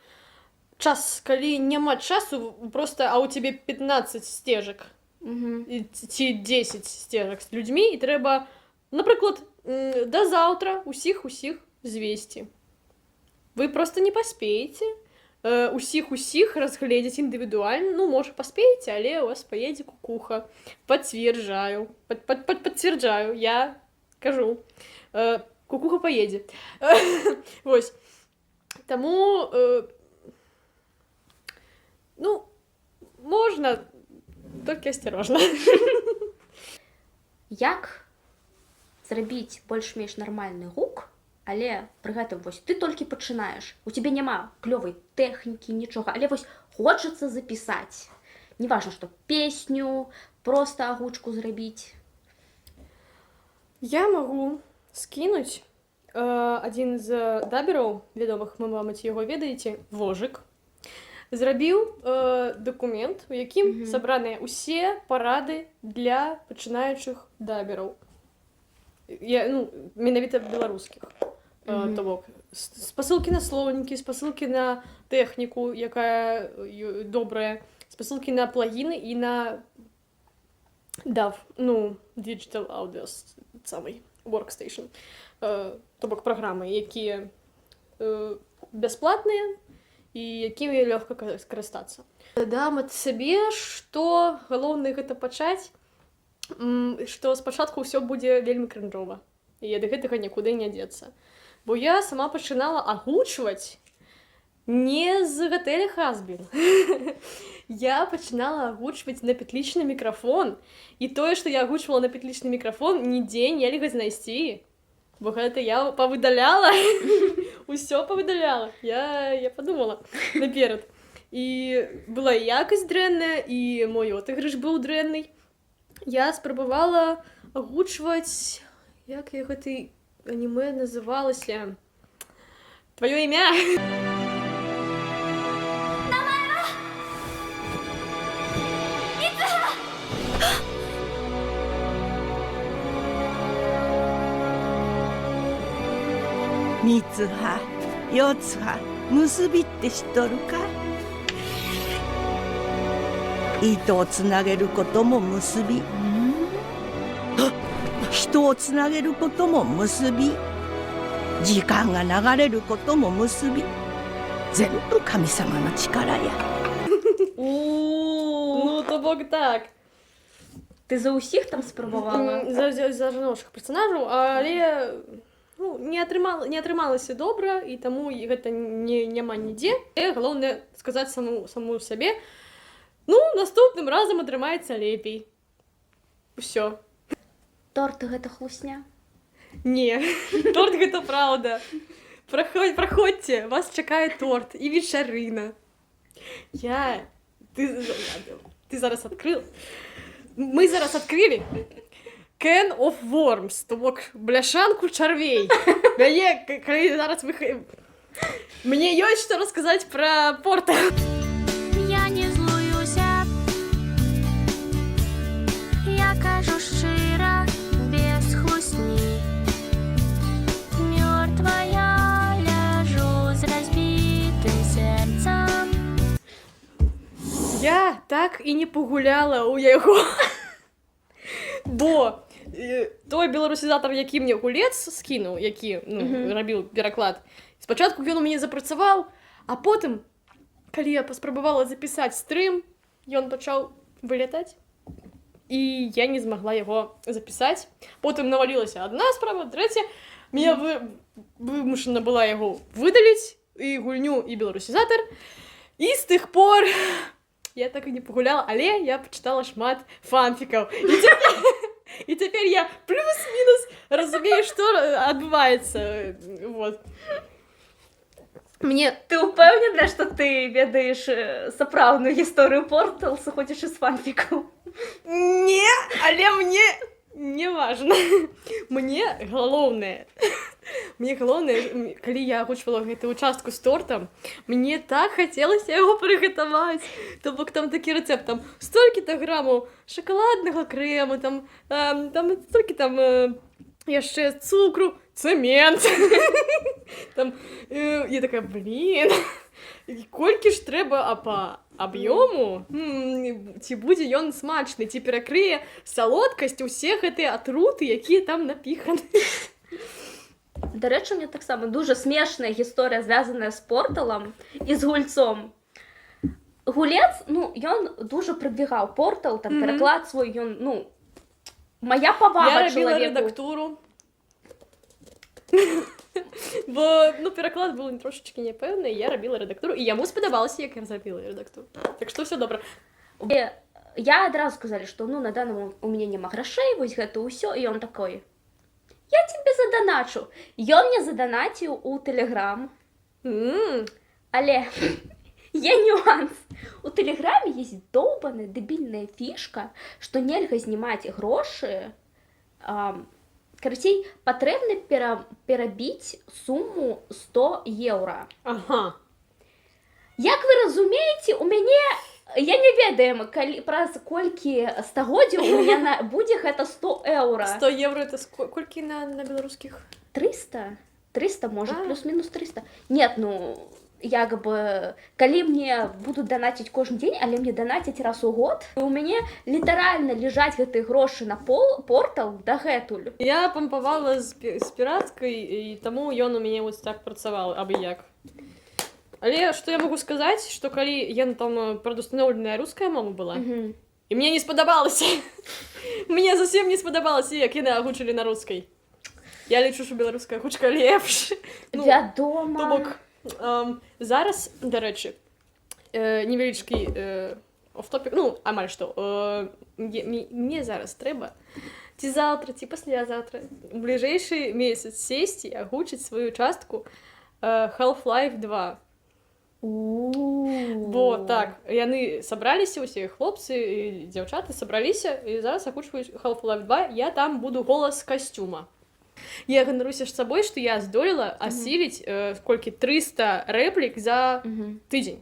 час, калі няма часу, просто, а у цябе 15 сцежак. Ці 10 сцежак з людзьмі, і трэба, напрыклад, да заўтра усіх звесці. Вы просто не паспееце усіх разгледзець індывідуальна. Ну, можа, паспееце, але у вас паедзе кукуха. Пацверджаю, я кажу. Кукуха паедзе. Вось. Таму, ну, можна, толькі асцярожна. Як зрабіць больш-менш нармальны гук, але пры гэтым вось ты толькі пачынаеш, у цябе няма клёвай тэхнікі, нічога, але вось хочацца запісаць. Неважна, што песню, проста агучку зрабіць. Я магу скінуць адзін з дабераў вядомых, мы, мабыць, яго ведаеце, Вожык. Зрабіў дакумент, у якім сабраныя ўсе парады для пачынаючых дабераў. Менавіта беларускіх. То бок, спасылкі на слоўнікі, спасылкі на тэхніку, якая добрая, спасылкі на плагіны і на DAW, Digital Audio, самый Workstation. То бок, праграмы, якія бясплатныя, і якімі лёгка скарыстацца. Дам ад сабе, што галоўнае гэта пачаць, што спачатку ўсё будзе вельмі крынжова, і ад гэтага нікуды не дзецца. Бо я сама пачынала агучваць не з гатэля Хазбін. Я пачынала агучваць на петлічны мікрафон, і тое, што я агучвала на петлічны мікрафон, нідзе нельга знайсці. Бо гэта я павыдаляла, усё павыдаляла. Я падумала наперад. І была якасць дрэнная, і мой отыгрыш быў дрэнны. Я спрабавала агучваць, як я гэты анімэ называлася? Тваё імя?三葉、四葉、結びって知っとるか？糸をつなげることも結び、人をつなげることも結び、時間が流れることも結び、全部神様の力や。Ну, то бок так. Ты за ўсіх там спрабавала? За жаночых персонажаў, але не атрымалася добра, і таму гэта няма нідзе. Галоўнае сказаць саму сабе, наступным разам атрымаецца лепей. Усё. Торт гэта хлусня? Не, торт гэта праўда. Праходзьце, вас чакае торт і вечарына. Ты зараз адкрыл. Мы зараз адкрылі Can of Worms, то бок бляшанку чарвей. Мяне, калі зараз мне ёсць што расказаць пра Портал. Я не злуюся, я кажу шчыра, без хлусні. Мёртвая ляжу з разбітым сэрцам. Я так і не пагуляла ў яго. Бо той беларусізатар, які мне гулец скінуў, які рабіў пераклад, спачатку ён у мяне запрацаваў, а потым, калі я паспрабавала запісаць стрым, ён пачаў вылятаць, і я не змагла яго запісаць. Потым навалілася адна справа, трэця, меня вымушана была яго выдаліць, і гульню, і беларусізатар, і з тых пор я так і не пагуляла, але я пачытала шмат фанфікаў. І цяпер я плюс-мінус разумею, што адбываецца. Вот. Мне... Ты упэўнена, што ты ведаеш сапраўдную гісторыю Портал, сыходзіш з фанфікаў? Не, але мне не важна. Мне галоўнае, калі я агучвала гэтую частку з тортам, мне так хацелася яго прыгатаваць. То бок там такі рэцэпт, там столькі-то грамаў шакаладнага крэму, там столькі там яшчэ цукру, цэмент. Там я такая, блин, колькі ж трэба па аб'ёму, ці будзе ён смачны, ці перакрые салодкасць усе гэтыя атруты, якія там напіханы. Дарэчы, у меня таксама дуже смешная гісторыя, звязаная з Порталам і з гульцом. Гулец, ён дуже прадвігаў Портал, там пераклад свой, ён, моя павага Я чалавеку. рабіла рэдактуру. Бо, пераклад быў трошечкі няпэўны, я рабіла рэдактуру, і яму спадабалася, як я зрабіла рэдактуру. Так што ўсё добра. Я адразу сказалі, што на данный у мяне няма грашэй, вось гэта ўсё, і ён такой: я тебе заданачу. Ён мне заданаціў у Тэлеграм. Але є нюанс. У Тэлеграме есть доўбаная дэбільная фішка, што нельга знімаць грошы. Карацей, патрэбна перабіць суму 100 еўра. Ага. Як вы разумееце, у мяне, я не ведаем, праз колькі стагоддзяў у мяне будзе гэта 100 еўра. 100 евро это колькі на беларускіх? 300? 300, может, плюс-минус 300. Нет, як бы, калі мне будуць данаціць кожны дзень, але мне данаціць раз у год, у мяне літаральна ляжаць гэтыя грошы на Портал дагэтуль. Я пампавала з піраткай, і таму ён у мяне вось так працаваў, абы як. Але што я магу сказаць, што калі ён там прадустаноўленая руская мова была, і мне не спадабалася. Мне зусім не спадабалася, як яны агучылі на рускай. Я лічу, што беларуская агучка лепш. Вядома. То бок, зараз, дарэчы, невялічкі офтопік, амаль што, мне зараз трэба ці заўтра, ці паслязаўтра, у бліжэйшы месяц сесці, агучыць сваю частку Half-Life 2. Бо так, яны сабраліся, усе хлопцы і дзяўчаты сабраліся, і зараз агучваюць Half-Life 2, я там буду голас касцюма. Я ганаруся ж сабой, што я здолела асіліць колькі 300 рэплік за тыдзень.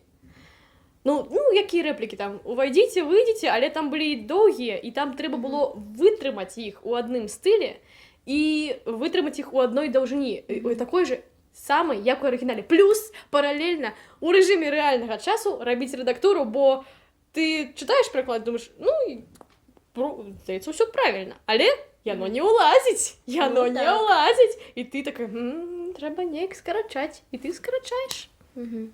Якія рэплікі там? Увайдзіце, выйдзіце, але там былі доўгія, і там трэба было вытрымаць іх у адным стылі і вытрымаць іх у адной даўжыні. Такой же самай, як у арыгінале. Плюс паралельна у рэжыме рэальнага часу рабіць рэдактуру, бо ты чытаеш пераклад, думаеш, здаецца, ўсё правільна, але яно не ўлазіць, і ты такая, трэба неяк скарачаць, і ты скарачаеш.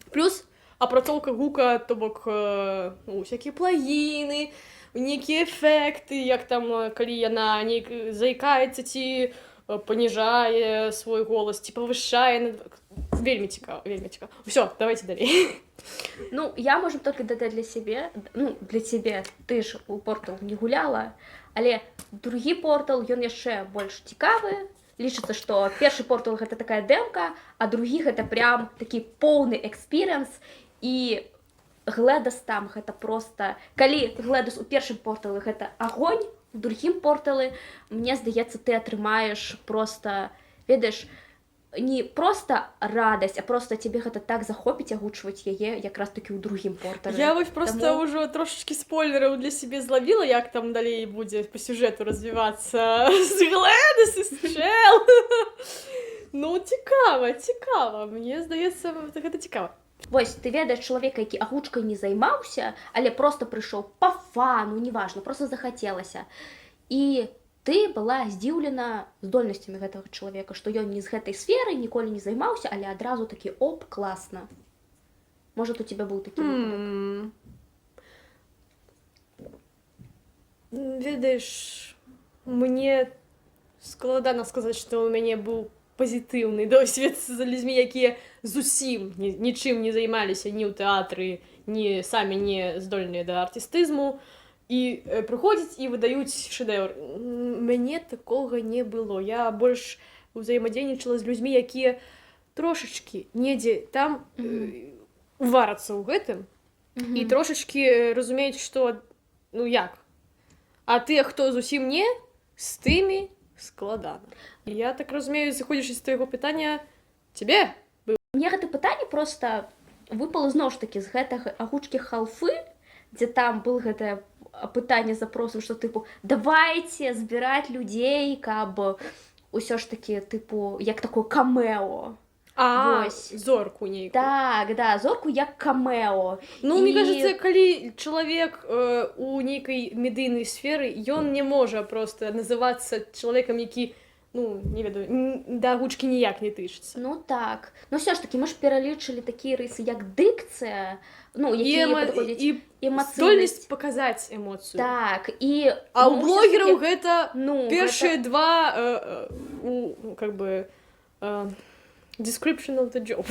Плюс апрацоўка гука, то бок, усякія плагіны, нейкія эфекты, як там, калі яна неяк заікаецца, ці паніжае свой голас, ці павышае. Вельмі цікава, вельмі цікава. Усё, давайте далей. Я, можам толькі дадаць для сябе, для цябе, ты ж у Портал не гуляла, але другі Портал, ён яшчэ больш цікавы. Лічыцца, што першы Портал гэта такая дэмка, а другі гэта прям такі поўны экспірыенс, і Глэдас там гэта проста... Калі Глэдас у першым Порталы гэта агонь, в другім порталі, мені здається, ти отримаєш просто, ведаеш, не просто радость, а просто тебе гэта так захопіць агучваць яе якраз таки ў другім порталі. Я вось просто Таму- ўжо трошечки спойлераў для сябе злавіла, як там далей будзе по сюжэту развівацца з Глэдыс і з Чел. Ну, цікава. Мне здаецца, гэта цікава. Вось, ты ведаеш чалавека, які агучкай не займаўся, але просто прыйшоў па фану, неважна, просто захацелася. І ты была здзіўлена здольнасцямі гэтага чалавека, што ён не з гэтай сферы, ніколі не займаўся, але адразу такі, оп, класна. Может, у тебя быў такі выпадак? Ведаеш, мне складана сказаць, што ў мяне быў пазітыўны досвед з людзьмі, якія зусім нічым не займаліся ні ў тэатры, ні самі не здольныя да артыстызму, і прыходзяць і выдаюць шэдэўр. Мяне такога не было. Я больш узаемадзейнічала з людзьмі, якія трошачкі недзе там варацца ў гэтым і трошачкі разумеюць, што, ну як, а тыя, хто зусім не, з тымі складана. Я так разумею, заходзячы з твайго пытання, цябе? Мне гэта пытанне просто выпало зноў ж такі з гэтага агучкі халфы, дзе там был гэта пытанне з запросам, што тыпу давайце збіраць людзей, каб усё ж такі тыпу як такое камео. Вось. Зорку нейкую. Так, да, зорку як камео. Ну, мне кажется, калі чалавек у нейкай медыйнай сферы, ён не можа просто называцца чалавекам, які, ну, не ведаю, да агучкі ніяк не тычыцца. Ну так. Ну ўсё ж такі мы ж пералічылі такія рысы, як дыкцыя, ну, якія падходзяць, і эмацыйнасць. здольнасць паказаць эмоцыю. Так, і... А ну, у блогераў ўсё ж такі, гэта ну, першыя гэта- два, как бы, description of the job,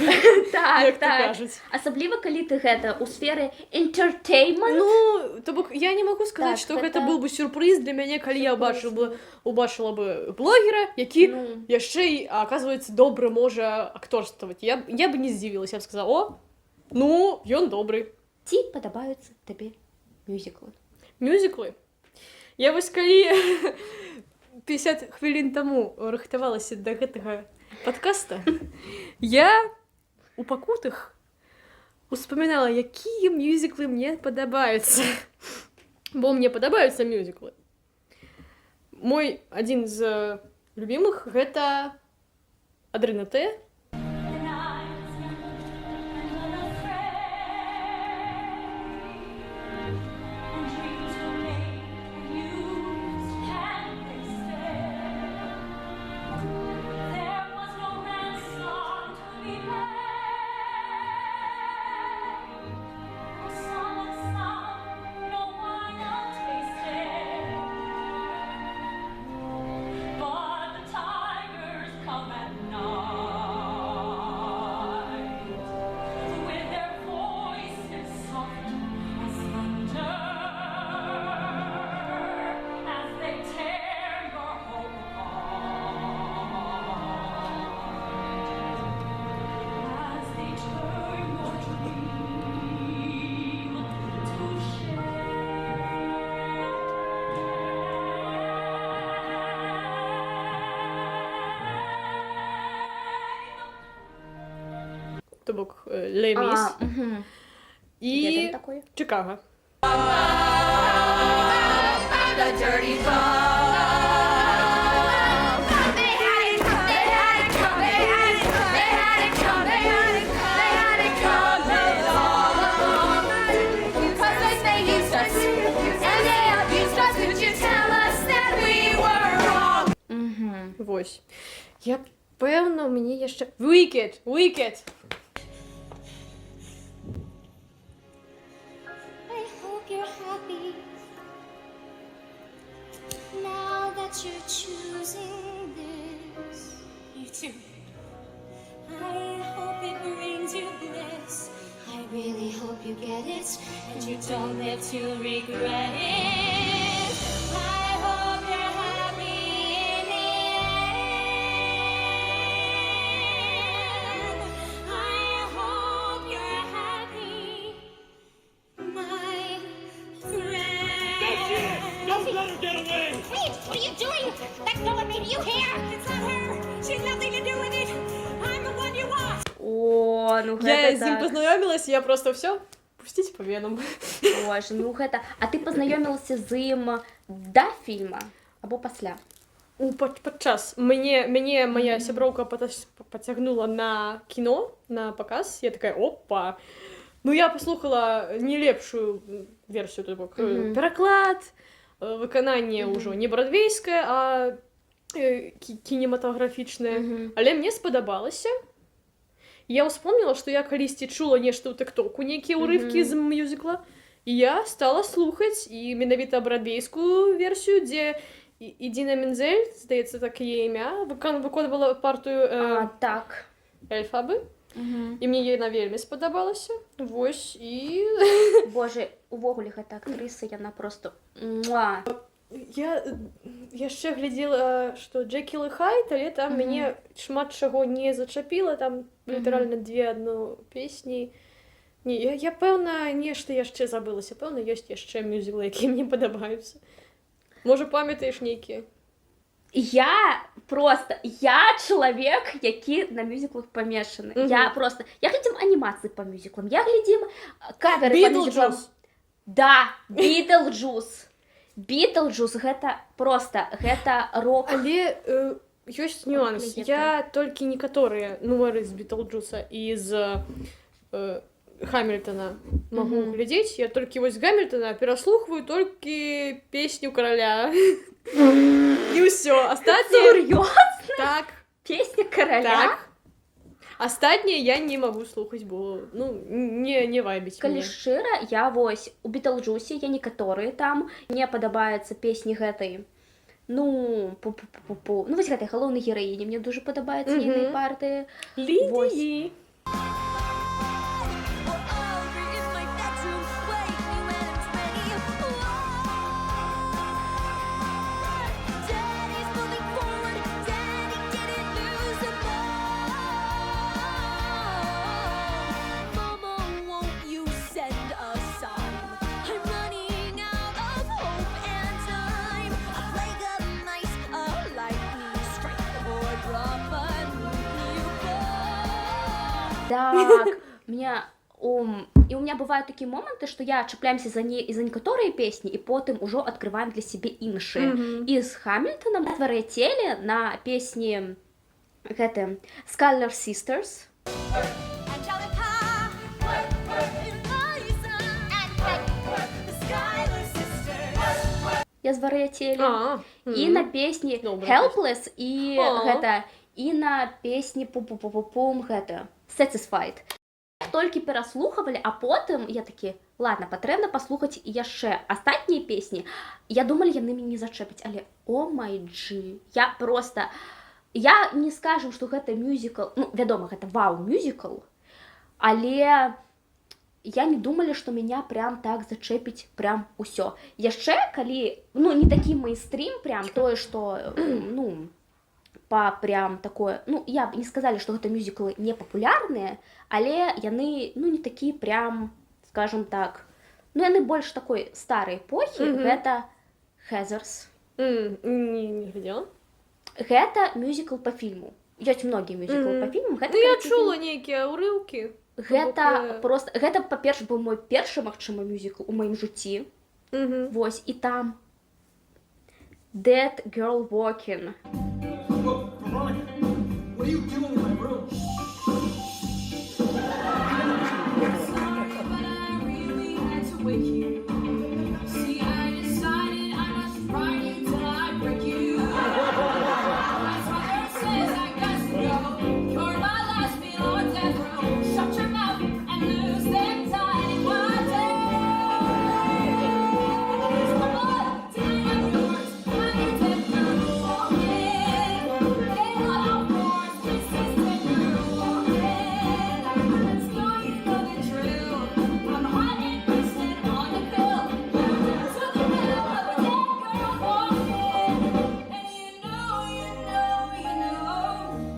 Так, як то так. кажуць. Асабліва, калі ты гэта ў сферы entertainment. Ну, то бок я не магу сказаць, Так, што гэта- гэта быў бы сюрпрыз для мяне, калі я убачыла бы блогера, які Ну. яшчэ і, аказваецца, добра можа акторстваваць. Я бы не здзівілася, я б сказала, о, ну, ён добры. Ці падабаюцца табе мюзіклы? Мюзіклы. Я вось калі 50 хвілін таму рыхтавалася да гэтага падкаста, я у пакутах успамінала, якія мюзіклы мне падабаюцца. Бо мне падабаюцца мюзіклы. Мой адзін з любімых гэта Адрына Тэ. То бок Ле Міс і такое? Чикаго. Вось. Я пэўна, у мяне яшчэ... Wicked! I hope you're happy now that you're choosing this. You too. I hope it brings you bliss. I really hope you get it and you don't live to regret it. I hope you're happy in the end. I hope you're happy. My friend. That's it! Don't let her get away! you hear? It's not her. She has nothing to do with it. I'm the one you want. О, ну Я гэта з ім так. пазнаёмілася, я просто все пусціць па венам. Боже, ну гэта... А ты пазнаёмілася з ім да фільма або пасля? Падчас мяне моя сяброўка пацягнула на кіно, на паказ. Я такая, опа. Ну, я паслухала не лепшую версію, то бок пераклад, выкананне ўжо не брадвейскае, а кінематаграфічнае. Але мне спадабалася. Я ўспомніла, што я калісьці чула нешта ў тыктоку, нейкія ўрывкі з мюзікла, і я стала слухаць і менавіта брадвейскую версію, дзе Ідзіна Мензель, здаецца, так яе імя, выконвала партыю Так. Эльфабы. І мне яна вельмі спадабалася. Вось, і... Боже, увогуле гэта актрыса, яна просто... Муа. Я яшчэ глядзела, што Джекіл і Хайд, але там мяне шмат чаго не зачапіла, там літаральна 2 песні. Не, я пэўна, нешта яшчэ забылася, пэўна, ёсць яшчэ мюзіклы, якія мне падабаюцца. Можа, памятаеш нейкія? Я чалавек, які на мюзіклах памешаны. Я глядзім анімацыі па мюзіклам, я глядзім каверы па мюзіклам. Да, Бітлджус, гэта рок. Але ёсць нюанс. Я толькі некаторыя нумары з Бітлджуса і з Гамільтона магу глядзець. Я толькі вось з Гамільтона пераслухваю толькі песню караля. І ўсё. Сур'ёзна? Так. Песня караля? Так. Астатнія я не магу слухаць, бо не вайбіць Калі мне. шчыра, я вось у Бітлджусе, я некаторыя там, мне падабаюцца песні гэтай, ну вось гэтай галоўнай гераіні, мне дуже падабаецца ейнай партыі. Лідіі. Так, у меня бывают такие моменты, что я чапляемся за некаторыя песні і потым ужо адкрываем для сябе іншыя. І з Гамільтонам звар'яцелі на песні гэты Skylar Sisters. Я звар'яцелі. І на песні Helpless і гэта, і на песні пум-пум-пум-пум гэта Satisfied. Толькі пераслухавалі, а потым я такі, ладно, патрэбна паслухаць яшчэ астатнія песні. Я думала, яны мяне зачэпяць, але о май джи, я не скажу, што гэта мюзікл, ну, вядома, гэта вау-мюзікл, але я не думала, што меня прям так зачэпіць прям усё. Яшчэ, калі, ну, не такі мейнстрим, прям тое, што, ну, прям такое, ну, я б не сказала, што гэта мюзіклы не папулярныя, але яны, ну, не такі прям, скажем так, ну, яны больш такой старай эпохі, гэта Heathers. Не глядела. Гэта мюзікл па фільму. Ёсць многія мюзіклы па фільму. Ну, я чула нейкія ўрыўкі. Гэта просто, гэта, па-перше, быў мой першы, магчыма, мюзікл у маім жыцці. Вось, і там Dead Girl Walking. Veronica, what are you doing in my room? Sorry, but I really had to wake you. See, I decided I must ride you till I break you. My father says I got to go. You're my last meal on death row. Shut your mouth and lose that tiny one day. Come on, tell me yours. I'm your death row walking. They want our wars, this is death row walking. Let's go, you know the drill. I'm hot and twisted on the pill. To the middle of a dead girl walking. And you know,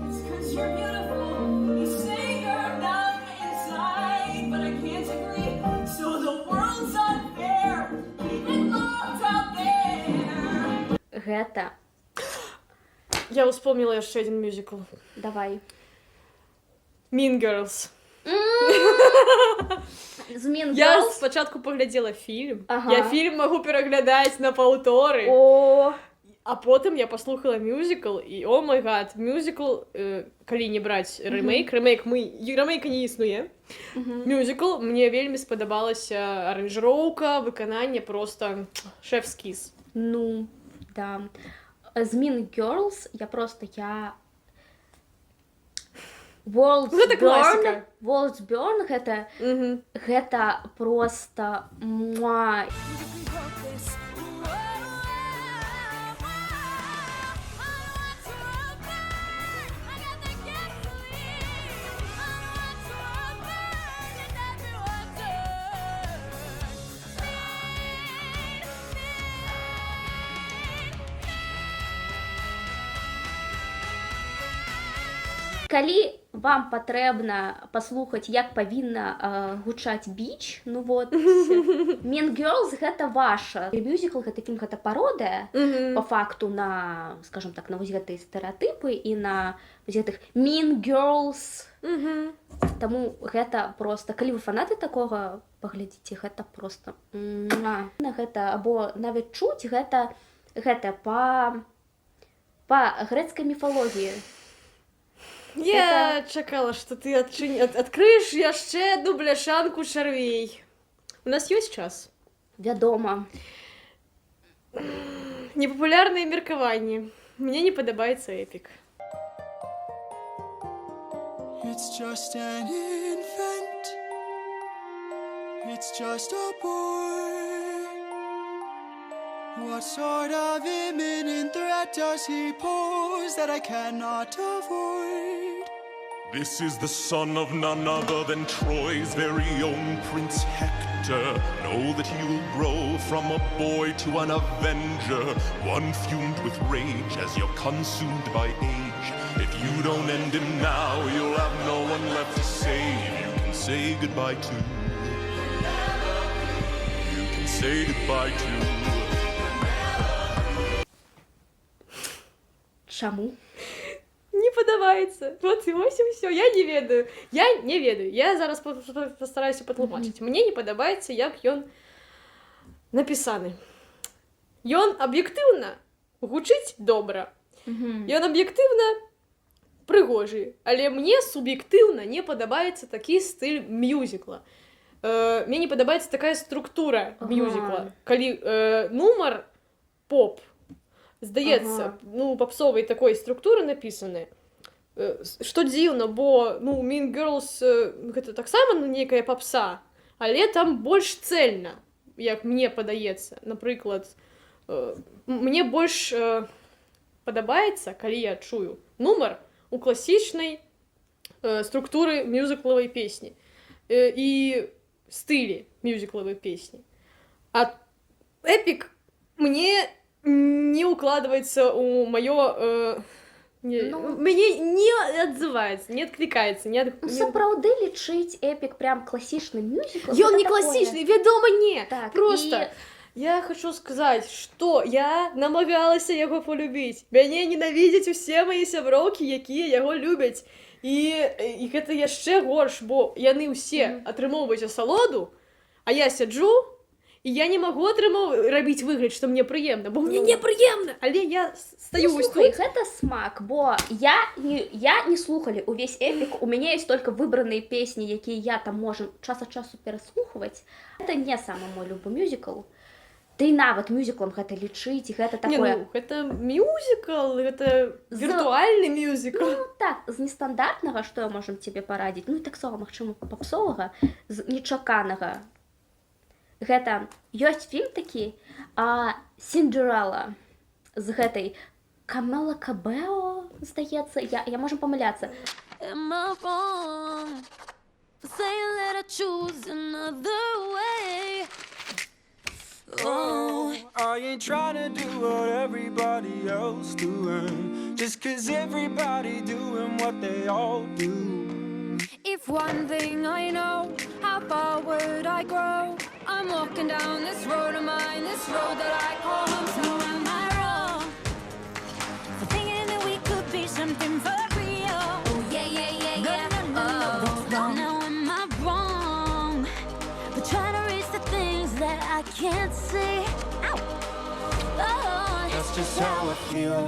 it's 'cause you're beautiful. You say you're numb inside, but I can't agree. So the world's unfair. Keep it locked out there. Гэта Я вспомнила ще один мюзикл. Давай. Mean Girls. З Mean Я Girls? спочатку погляділа фільм. Ага. Я фільм можу переглядати на повтори. О, А потім я послухала мюзикл, і о май гад, мюзикл, коли не брати ремейк, ремейка не існує. Мюзикл, мені вельми сподобалася аранжировка, виконання, просто шеф-скіз. ну, да. З Mean Girls World's Гэта класіка. World's Burn гэта просто муа. Калі вам патрэбна паслухаць, як павінна гучаць біч, ну вот, Mean Girls гэта ваша. Мюзікл гэта фільм, гэта пародыя, по факту на, скажем так, на вось гэтыя стэрэатыпы і на вось гэтых Mean Girls. Таму гэта просто, калі вы фанаты такога, паглядзіце, гэта просто гэта, або нават чуць, гэта па грэцкай міфалогіі. Я чакала, што ты адкрыеш яшчэ одну бляшанку чарвей. У нас ёсць час? Вядома. Непапулярныя меркаванні. Мне не падабаецца эпік. It's just an infant. It's just a boy. What sort of imminent threat does he pose that I cannot avoid? This is the son of none other than Troy's very own Prince Hector. Know that he will grow from a boy to an avenger, one fumed with rage as you're consumed by age. If you don't end him now, you'll have no one left to save. You can say goodbye to. You can say goodbye to. Чаму? Не падабаецца. Вот і вось і ўсё. Я не ведаю. Я зараз пастараюся патлумачыць. Мне не падабаецца, як ён напісаны. Ён аб'ектыўна гучыць добра. Ён аб'ектыўна прыгожы. Але мне суб'ектыўна не падабаецца такі стыль мюзікла. Мне не падабаецца такая структура мюзікла. Калі нумар поп, здаецца, ну, папсовай такой структуры напісаны. Што дзіўна, бо, ну, Mean Girls гэта таксама, ну, нейкая папса, але там больш цэльна, як мне падаецца. Напрыклад, мне больш падабаецца, калі я чую нумар у класічнай структуры мюзіклавай песні і стылі мюзіклавай песні. А эпік мне не укладывается у моё... Мне не отзывается, не откликается. Сапраўды лічыць эпік прям класічным мюзіклам? Ён не класічны, вядома, не. Так, просто я хочу сказаць, што я намагалася яго полюбіць. Мяне ненавідзяць усе мае сяброўкі, якія яго любяць. І гэта яшчэ горш, бо яны ўсе атрымоўваюць асалоду, а я сяджу, і я не магу рабіць выгляд, што мне прыемна, бо мне непрыемна, але я стаю вось тут. Гэта смак, бо я не слухалі увесь эпік, у мяне есть только выбраныя песні, якія я там можам час ад часу пераслухваць. Гэта не самы мой любы мюзікл. Ты нават мюзіклам гэта лічыць, гэта такое... Не, ну, гэта мюзікл, гэта віртуальны мюзікл. Ну, так, з нестандартнага, што я можам тебе парадзіць, ну, і таксама, магчыма, папсовага, з нечаканага. Гэта ёсць фільм такі Синдерелла з гэтай Камела Кабео, здаецца, я можам памыляцца. Am I wrong for saying that I choose another way? Oh, I ain't trying to do what everybody else doing, just 'cause everybody doing what they all do. If one thing I know, how far would I grow? I'm walking down this road of mine, this road that I call home. So am I wrong for thinking that we something for real. Oh yeah, yeah, yeah, yeah. No, that's wrong. Now am I wrong for trying to reach the things that I can't see? Ow. Oh, That's just how I feel.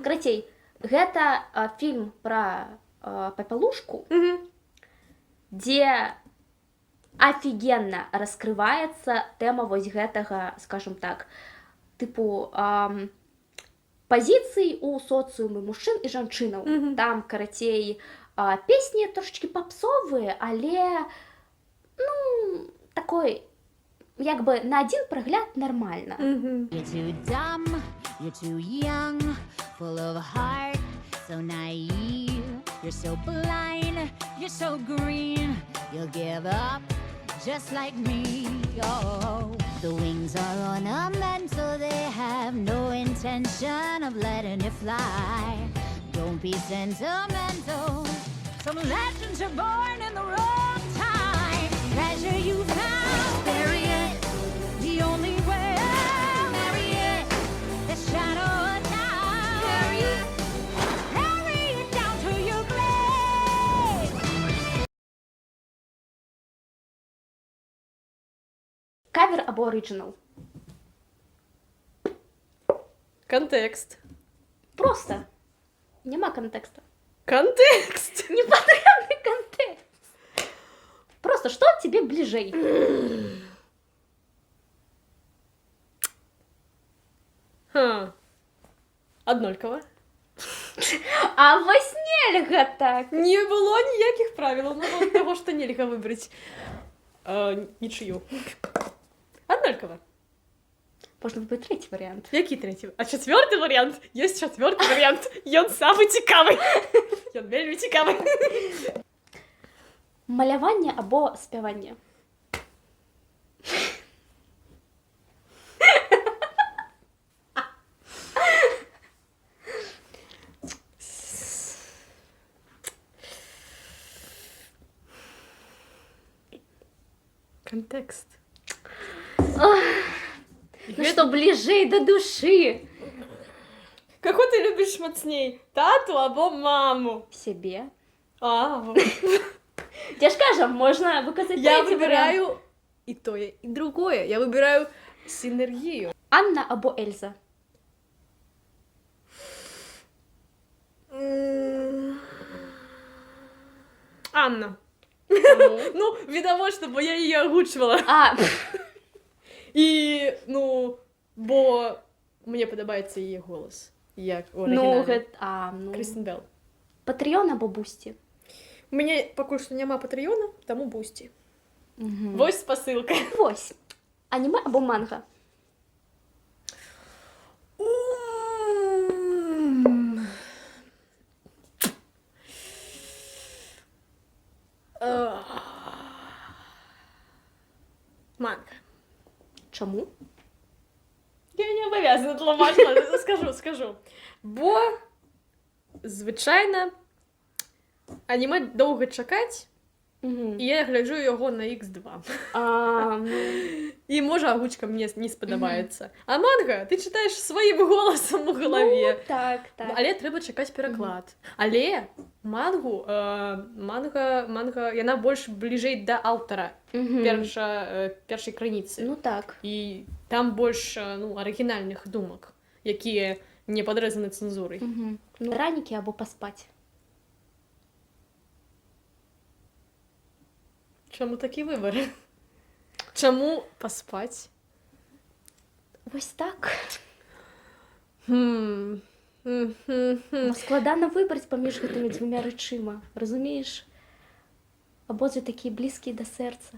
Карацей, гэта фільм пра папялушку, дзе офігенна раскрываецца тэма вось гэтага, скажем так, тыпу пазіцый у соцыуме мужчын і жанчынаў. Там, карацей, песні трошечки папсовыя, але, ну, такой, як бы на один прагляд нармальна. you're too dumb, you're too young, full of heart, so naive. You're so blind, you're so green, you'll give up just like me. Oh, the wings are ornamental, they have no intention of letting you fly. Don't be sentimental, some legends are born in the wrong time. Treasure you found, bury it the only way. Marry it, the shadow down. Carry it down to your grave. Кавер або оригінал? Контекст. Просто. Нема контекста. Контекст! Непонятный контекст. Просто что тебе ближей? Однолькова. А вось нельга так. Не было ніяких правил, ну того, что нельзя выбрать ничью. Однолькова. Можно выбрать третий вариант. Який третій? А четвертий варіант? Є четвертий варіант. Ён самий цікавий. Ён вельми цікавий. Маляванне або спяванне? Контекст. Ну что, ближей до души? Кого ты любишь мацней? Тату або маму? Себе. Я ж кажу, можна виказати Я третій варіант. выбираю и то, и другое. Я выбираю синергию. Анна або Ельза? Анна. Ну, видимо, бо я її озвучувала. І, ну, бо мені подобається її голос. Як у оригіналі. Крістен Белл. Патреон або Бусті? У мене поки що нема Патреона, тому Бусті. Вось посилка. Вось. Аніме або манга? Манга. Чому? Я не обов'язана тлумачити, скажу. Бо, звичайно, аніме довго чекать, і я гляджу його на X2. І може озвучка мені не сподобається. А манга ти читаєш своїм голосом у голові. Ну, так. Але треба чекати переклад. Але манга, вона більш ближей до автора першої краніці. Ну так. І там більше оригінальних думок, які не подрезані цензурою. Раники або поспать? Чому такі вибори? Чому поспать? Ось так. Складано вибрати поміж гэтымі двома речима, розумієш? Обидві такі близькі до серця.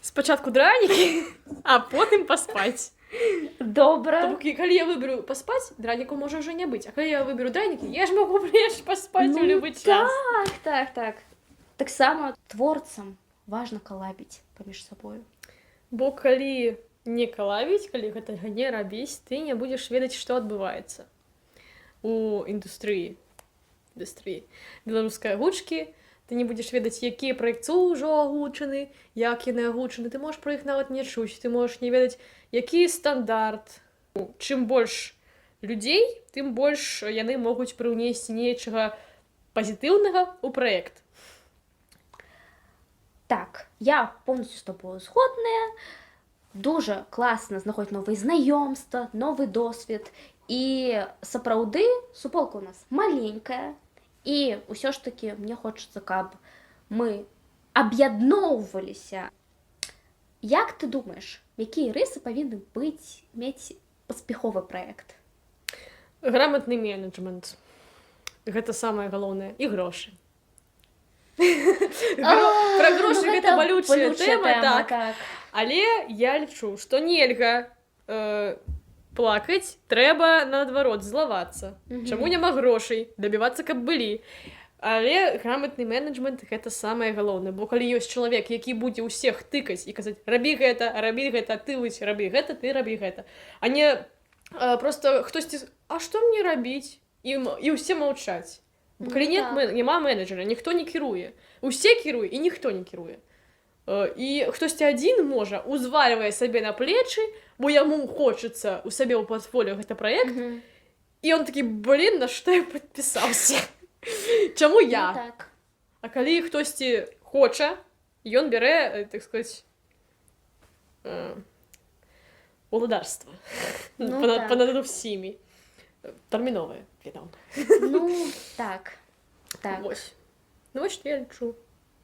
Спочатку драніки, а потім поспать. Добре. Тобто, коли я виберу поспать, драніку може вже не бути. А коли я виберу драніки, я ж можу поспати в будь-який час. Так. Так само творцам важно колабіць паміж собою. Бо калі не колабіць, калі гэтага не рабіць, ты не будзеш ведаць, што адбываецца у індустрыі беларускай агучкі, ты не будзеш ведаць, якія праекты ўжо агучаны, як яны агучаны, ты можаш пра іх нават не чуць, ты можаш не ведаць, які стандарт. Чым больш людзей, тым больш яны могуць прыўнесці нечага пазітыўнага ў праект. Так, я повністю з тобою згодна. Дуже класно знаходити нові знайомства, новий досвід. І сапраўды суполка у нас маленькая. І ўсё ж таки мне хочацца, каб мы аб'ядноўваліся. Як ты думаеш, якія рысы павінны мець паспяховы праект? Грамотны менеджмент. Гэта самае галоўнае. І грошы. Пра грошы гэта балючая тэма, так. Але я лічу, што нельга плакаць, трэба наадварот злавацца. Чаму няма грошай? Дабівацца, каб былі. Але грамотны менеджмент гэта самае галоўнае, бо калі ёсць чалавек, які будзе ўсіх тыкаць і казаць: рабі гэта, ты вось, рабі гэта, ты рабі гэта. А не просто хтосьці: а што мне рабіць? І ўсе маўчаць. Калі няма менеджера, ніхто не кіруе. Усе кіруе і ніхто не кіруе. І хтосьці адзін можа узвальвае сабе на плечы, бо яму хочацца у сабе ў партфоліо гэта праект, і ён такі: блін, на што я падпісаўся? Чаму я? А калі хтосьці хоча, ён бярэ, так сказаць, уладарства понад усімі. Тэрміновае, вядома. Ну, так. Вось. Ну, вось што я лічу.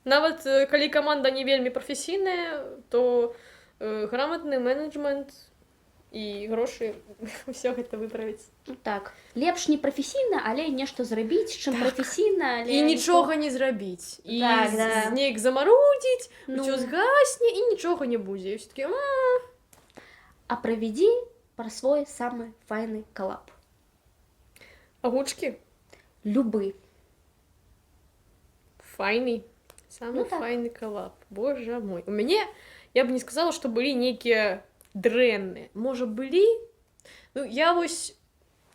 Нават калі каманда не вельмі прафесійная, то грамотны менеджмент і грошы ўсё гэта выправіць. Так, лепш не прафесійна, але нешта зрабіць, чым прафесійна, але... І нічога не зрабіць. І неяк замарудзіць, усё згасне, і нічога не будзе. І ўсё такі... А правядзі пра свой самы файны калап. Агучкі? Любы. Файны. Самы файны калап. Боже мой. У мяне, я бы не сказала, што былі нейкія дрэнныя. Можа, былі? Ну, я вось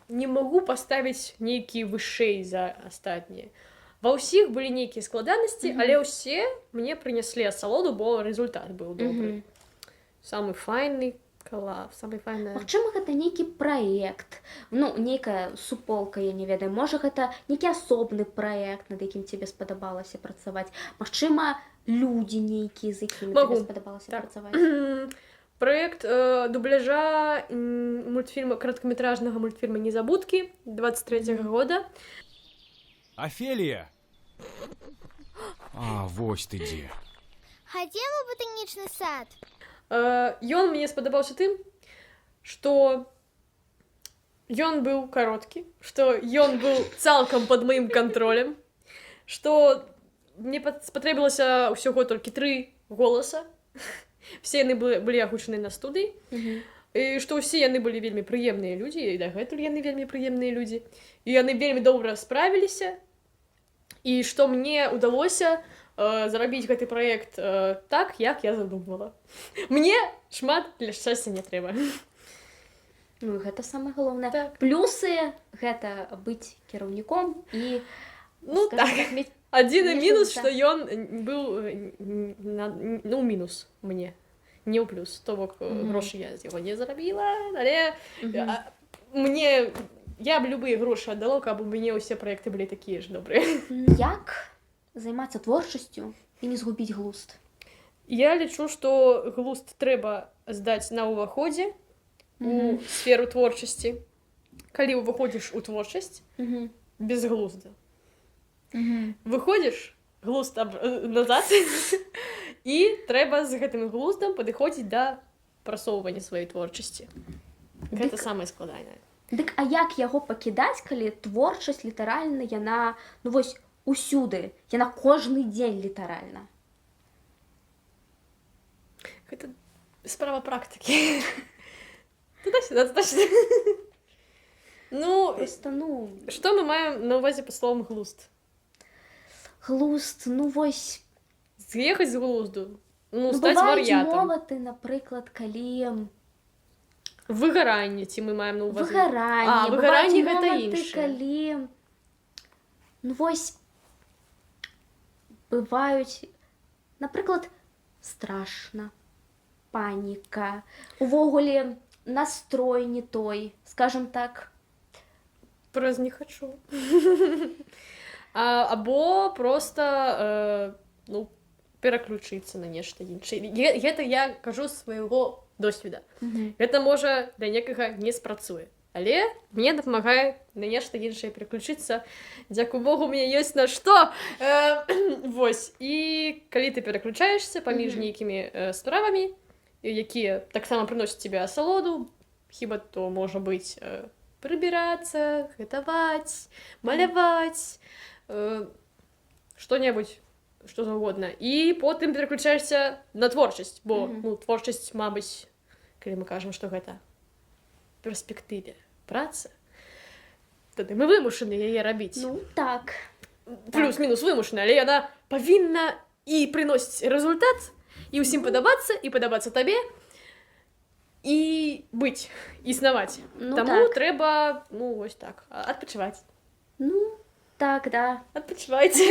не магу паставіць нейкі вышэй за астатнія. Ва ўсіх былі нейкія складанасці, але ўсе мне прынеслі асалоду, бо результат быў добры. Самы файны калап, самы файны... Магчыма, гэта нейкі праект, ну, нейкая суполка, я не ведаю. Можа, гэта нейкі асобны праект, над якім тебе спадабалася працаваць. Магчыма, людзі нейкія, з якімі тебе спадабалася працаваць. Проект дубляжа мультфільма, кароткаметражнага мультфільма «Незабудкі» 23-го года. Офелия! А, вось ты дзе. Хадзем у ботанічны сад. Ён мне спадабаўся тым, што ён быў кароткі, што ён быў цалкам пад маім кантролем, што мне спатрэбілася ўсяго толькі 3 голаса. Все яны былі агучаны на студыі, і што ўсе яны былі вельмі прыемныя людзі, і дагэтуль яны вельмі прыемныя людзі, і яны вельмі добра справіліся, і што мне ўдалося зарабіць гэты праект так, як я задумвала. Мне шмат для шчасця не трэба. Ну, гэта самае галоўнае. Плюсы гэта быць кіраўніком і... Ну, так. Адзіны мінус, што ён быў, ну, мінус мне, не ў плюс. То бок, грошы я з яго не зарабіла, але мне... Я б любыя грошы аддала, каб у мяне ўсе праекты былі такія ж добрыя. Як займацца творчасцю і не згубіць глузд? Я лічу, што глузд трэба здаць на ўваходзе у сферу творчасці. Калі ўваходзіш у творчасць, без глузда. Выходзіш, глузд назад, і трэба з гэтым глуздам падыходзіць да прасоўвання сваёй творчасці. Гэта самае складанае. Дык, а як яго пакідаць, калі творчасць літаральна, яна, ну вось, усюды, яна кожны дзень літаральна? Гэта справа практыкі. Туды-сюда. Ну, просто, ну... Што мы маем на ўвазе па словам глузд? Глузд, ну вось... З'ехаць з глузду, ну, стаць вар'ятам. Бываюць моманты, напрыклад, калі... Выгаранне, ці мы маем на ўвазе? Выгаранне. Выгаранне гэта іншае. іншае. Калі... Ну вось... бываюць, напрыклад, страшна, паніка, увогуле настрой не той, скажем так. Праз не хочу. Або просто ну, пераключыцца на нешта іншае. Гэта я кажу з свайго досведа. Гэта можа для некага не спрацуе. Але мне дапамагае на нешта іншае пераключыцца. Дзякуй Богу, у мяне ёсць на што. Вось. І калі ты пераключаешся паміж нейкімі справамі, якія таксама прыносяць тебе асалоду, хіба то можа быць прыбірацца, гатаваць, маляваць, што-небудзь, што заўгодна. І потым пераключаешся на творчасць, бо ну, творчасць, мабыць, калі мы кажам, што гэта перспектыве праца, тады мы вымушаны яе рабіць. Ну, так. Плюс-мінус вымушаны, але яна павінна і прыносіць результат, і ўсім падабацца, і падабацца табе, і быць, існаваць. Ну, Таму так. трэба, ну, вось так, адпачываць. Ну, так, да. Адпачывайце.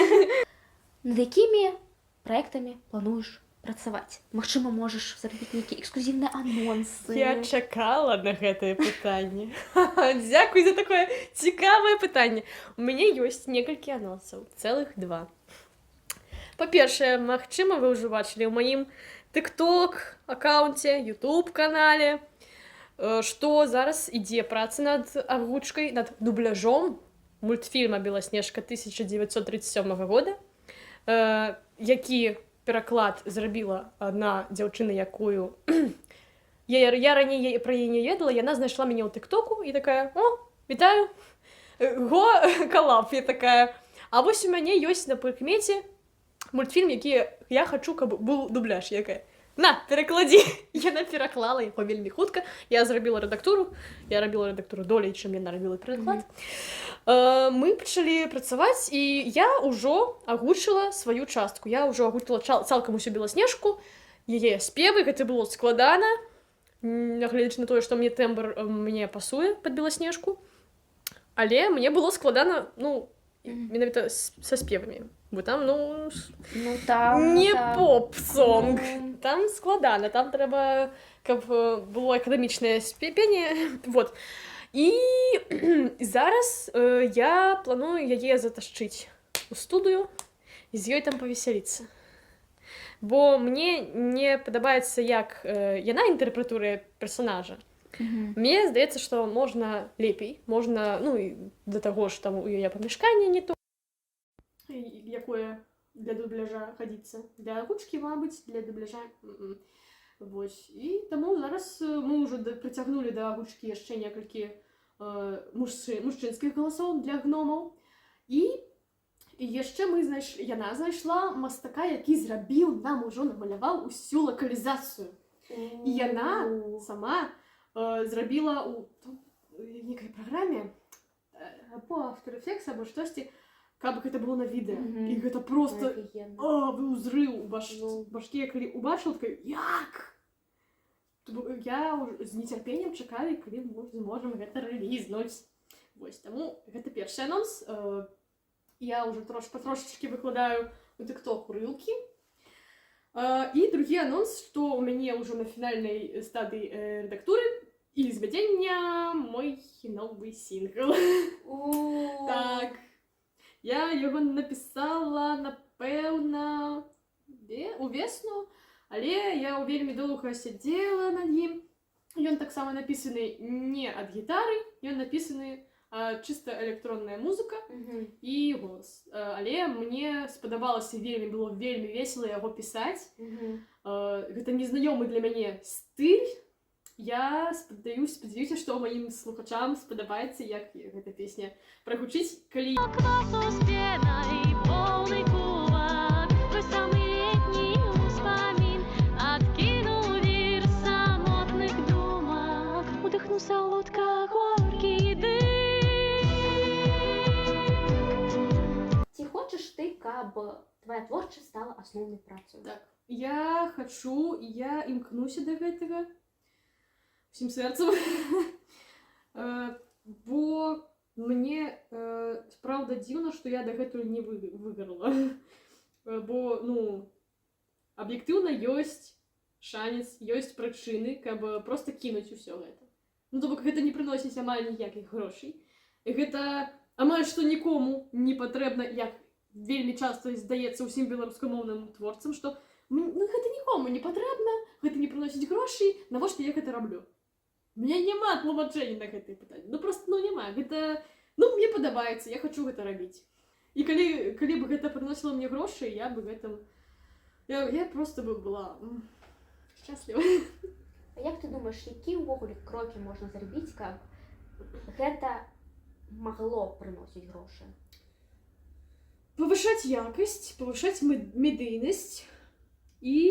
Над якімі праектамі плануеш працаваць? Магчыма, можаш зрабіць нейкія эксклюзіўныя анонсы. Я чакала на гэтае пытанне. Дзякуй за такое цікавае пытанне. У мяне ёсць некалькі анонсаў, цэлых 2. Па-першае, магчыма, вы ўжо бачылі ў маім TikTok аккаунце, YouTube канале, што зараз ідзе праца над агучкай, над дубляжом мультфільма «Беласнежка» 1937 года, які пераклад зрабіла адна дзяўчына, якую я раней пра яе не ведала, яна знайшла мяне ў тыктоку і такая: «О, вітаю, калап». Я такая: «А вось у мяне ёсць на прыкмеце мультфільм, які я хачу, каб быў дубляж». Я такая: «На, перакладзі». Яна пераклала яго вельмі хутка, я зрабіла рэдактуру, я рабіла рэдактуру долей, чым яна рабіла пераклад. Мы пачалі працаваць, і я ўжо агучыла сваю частку. Я ўжо агучыла цалкам усю «Беласнежку», яе спевы, гэта было складана, нягледзячы на тое, што мне тэмбр мне пасуе пад «Беласнежку», але мне было складана, ну, менавіта са спевамі, бо там, ну, там, не поп-сонг, там складана, там трэба, каб было акадэмічнае пенне, вот. І зараз я планую яе заташчыць у студыю і з ёй там павесяліцца. Бо мне не падабаецца, як яна інтэрпрэтуе персонажа. Мне здаецца, што можна лепей, можна, ну, да таго ж там у яе памяшканне не то, якое для дубляжа хадзіцца. Для агучкі, мабыць, для дубляжа. Вось. І таму зараз мы ўжо прыцягнулі да агучкі яшчэ некалькі мужчынскіх галасоў для гномаў. І яшчэ яна знайшла мастака, які зрабіў нам ужо, намаляваў усю лакалізацыю. І яна сама зрабіла у некай праграме по After Effects або штосьці, каб гэта было на відэа. І гэта проста ўзрыў у башке, калі убачыла, такая: як? Я з нецярпеннем чакаю, калі мы зможам гэта рэлізнуць. Вось, таму гэта першы анонс. Я ўжо патрошачкі выкладаю у TikTok рылкі. І другі анонс, што ў мяне ўжо на фінальнай стадыі рэдактуры і звядзення мой новы сінгл. Так. Я яго напісала, напэўна, увесну, але я вельмі доўга сядзела над ім. Ён таксама напісаны не ад гітары, ён напісаны чыста электронная музыка і голас. Але мне спадабалася, было вельмі весела яго пісаць. Гэта незнаёмы для мяне стыль. Я спадзяюся, што маім слухачам спадабаецца, як гэта песня прагучыць, калі... Ці хочаш ты, каб твая творчасць стала асноўнай працай? Так, я хачу, і я імкнуся да гэтага всім сэрцам, бо мне, правда, дзіўна, што я дагэтуль не выгарала. бо ну аб'ектыўна ёсць шанец, ёсць прычыны, каб проста кінуць усё гэта. Ну то бок гэта не прыносіць амаль ніякіх грошай. І гэта амаль што нікому не патрэбна, як вельмі часта здаецца ўсім беларускамоўным творцам, што ну, гэта нікому не патрэбна, гэта не прыносіць грошай, навошта я гэта раблю? У меня няма тлумачэння на гэтае пытанне. Ну просто ну няма, гэта ну мне падабаецца, я хачу гэта рабіць. І калі б гэта прыносіла мне грошы, я бы гэтым я просто бы была шчасліва. А як ты думаеш, які ўвогуле крокі можна зрабіць, каб гэта магло прыносіць грошы? Павышаць якасць, павышаць медыйнасць і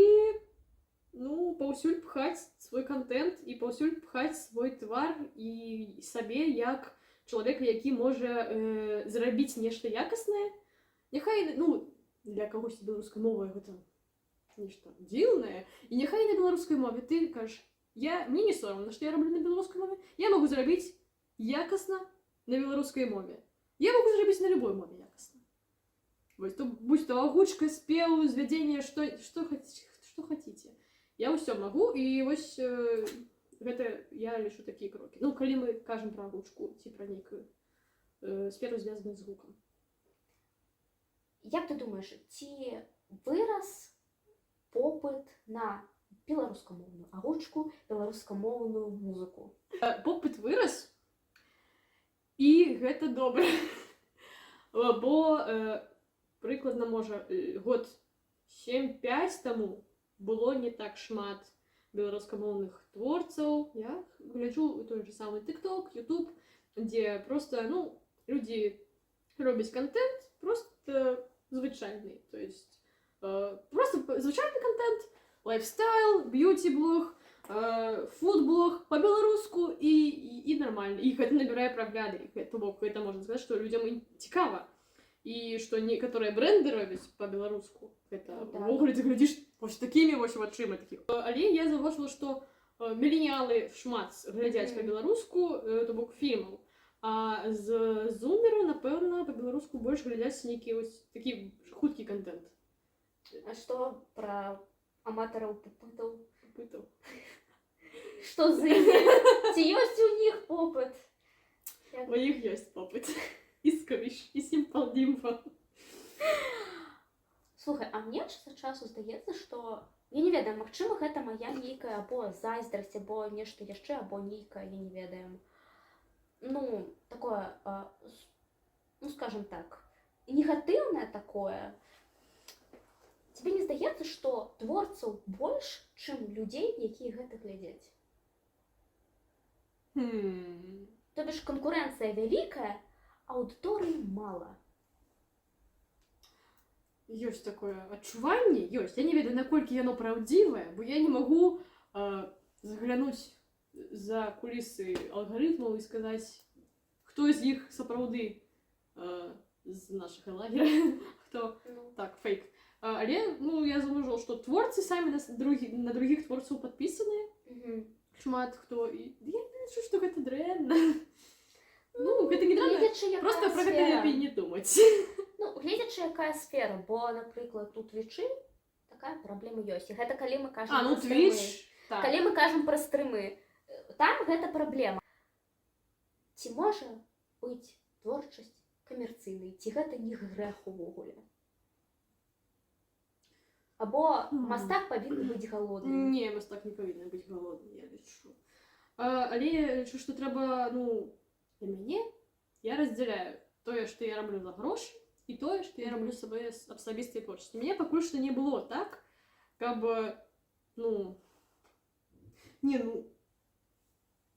ну, паўсюль пхаць свой контент і паўсюль пхаць свой твар і сабе як чалавека, які можа зрабіць нешта якаснае. Няхай, ну, для кагосьці беларускай мовы гэта нешта дзіўнае, і няхай на беларускай мове ты кажаш, мне не сорамна, што я раблю на беларускай мове, я магу зрабіць якасна на беларускай мове. Я магу зрабіць на любой мове якасна. Вось, будь то агучка, спеў, звядзенне, што хаціце. Я ўсё магу, і вось гэта я лічу такія крокі. Ну, калі мы кажам пра агучку ці пра нейкую сферу, звязаную з гукам. Як ты думаеш, ці вырас попыт на беларускамоўную агучку, беларускамоўную музыку? Попыт вырас, і гэта добра. Бо прыкладна, можа, год 7-5 таму было не так шмат беларускамоўных творцаў. Я гляджу той же самы TikTok, YouTube, дзе просто, ну, людзі робяць контент просто звычайны. То есть просто звычайны контент, лайфстайл, б'юти-блог, фуд-блог по-беларуску і нармальна. І гэта набірае прагляды. То бок гэта можна сказаць, што людзям цікава. І што некаторыя брэнды робяць па-беларуску. Гэта ўвогуле ты глядзіш вось такімі вось вачыма такіх. Але я заўважыла, што міленіялы шмат глядзяць па-беларуску, то бок фільмаў. А з зумеру, напэўна, па-беларуску больш глядзяць нейкі вось такі хуткі контент. А што пра аматараў попытаў? Што з імі? Ці ёсць у них попыт? У іх ёсць попыт. І сквіш, і сімпал-дімпал. Слухай, а мне часу здаецца, што я не ведаю, магчыма, гэта моя нейкая або зайздрасць, або нешта яшчэ, або нейкая, я не ведаю. Ну, такое, ну, скажем так, негатыўнае такое. Тебе не здаецца, што творцаў больш, чым людзей, якія гэта глядзяць? То бишь конкуренцыя вялікая, аўдыторыі мала. Ёсць такое адчуванне, ёсць. Я не ведаю, наколькі яно праўдзівае, бо я не магу заглянуць за кулісы алгарытмаў і сказаць, хто з іх сапраўды з нашага лагера, хто так, фейк. Але ну, я заўважыла, што творцы самі на другіх творцаў падпісаныя. Шмат хто. І я не лічу, што гэта дрэнна. Ну, гэта не дрэнна, проста пра гэта лепей не думаць. Ну, гледзячы, якая сфера, бо, напрыклад, у Твічы такая праблема ёсць. І гэта калі мы кажам пра стрымы. Калі мы кажам пра стрымы, там гэта праблема. Ці можа быць творчасць камерцыйнай, ці гэта не грэх увогуле? Або мастак павінен быць галодным? Не, мастак не павінен быць галодным, я лічу. Але я лічу, што трэба, ну, для мяне, я раздзяляю тое, што я раблю за грошы, і тое, што я раблю сабе асабістай творчасці. Мяне пакуль што не было так, каб, ну,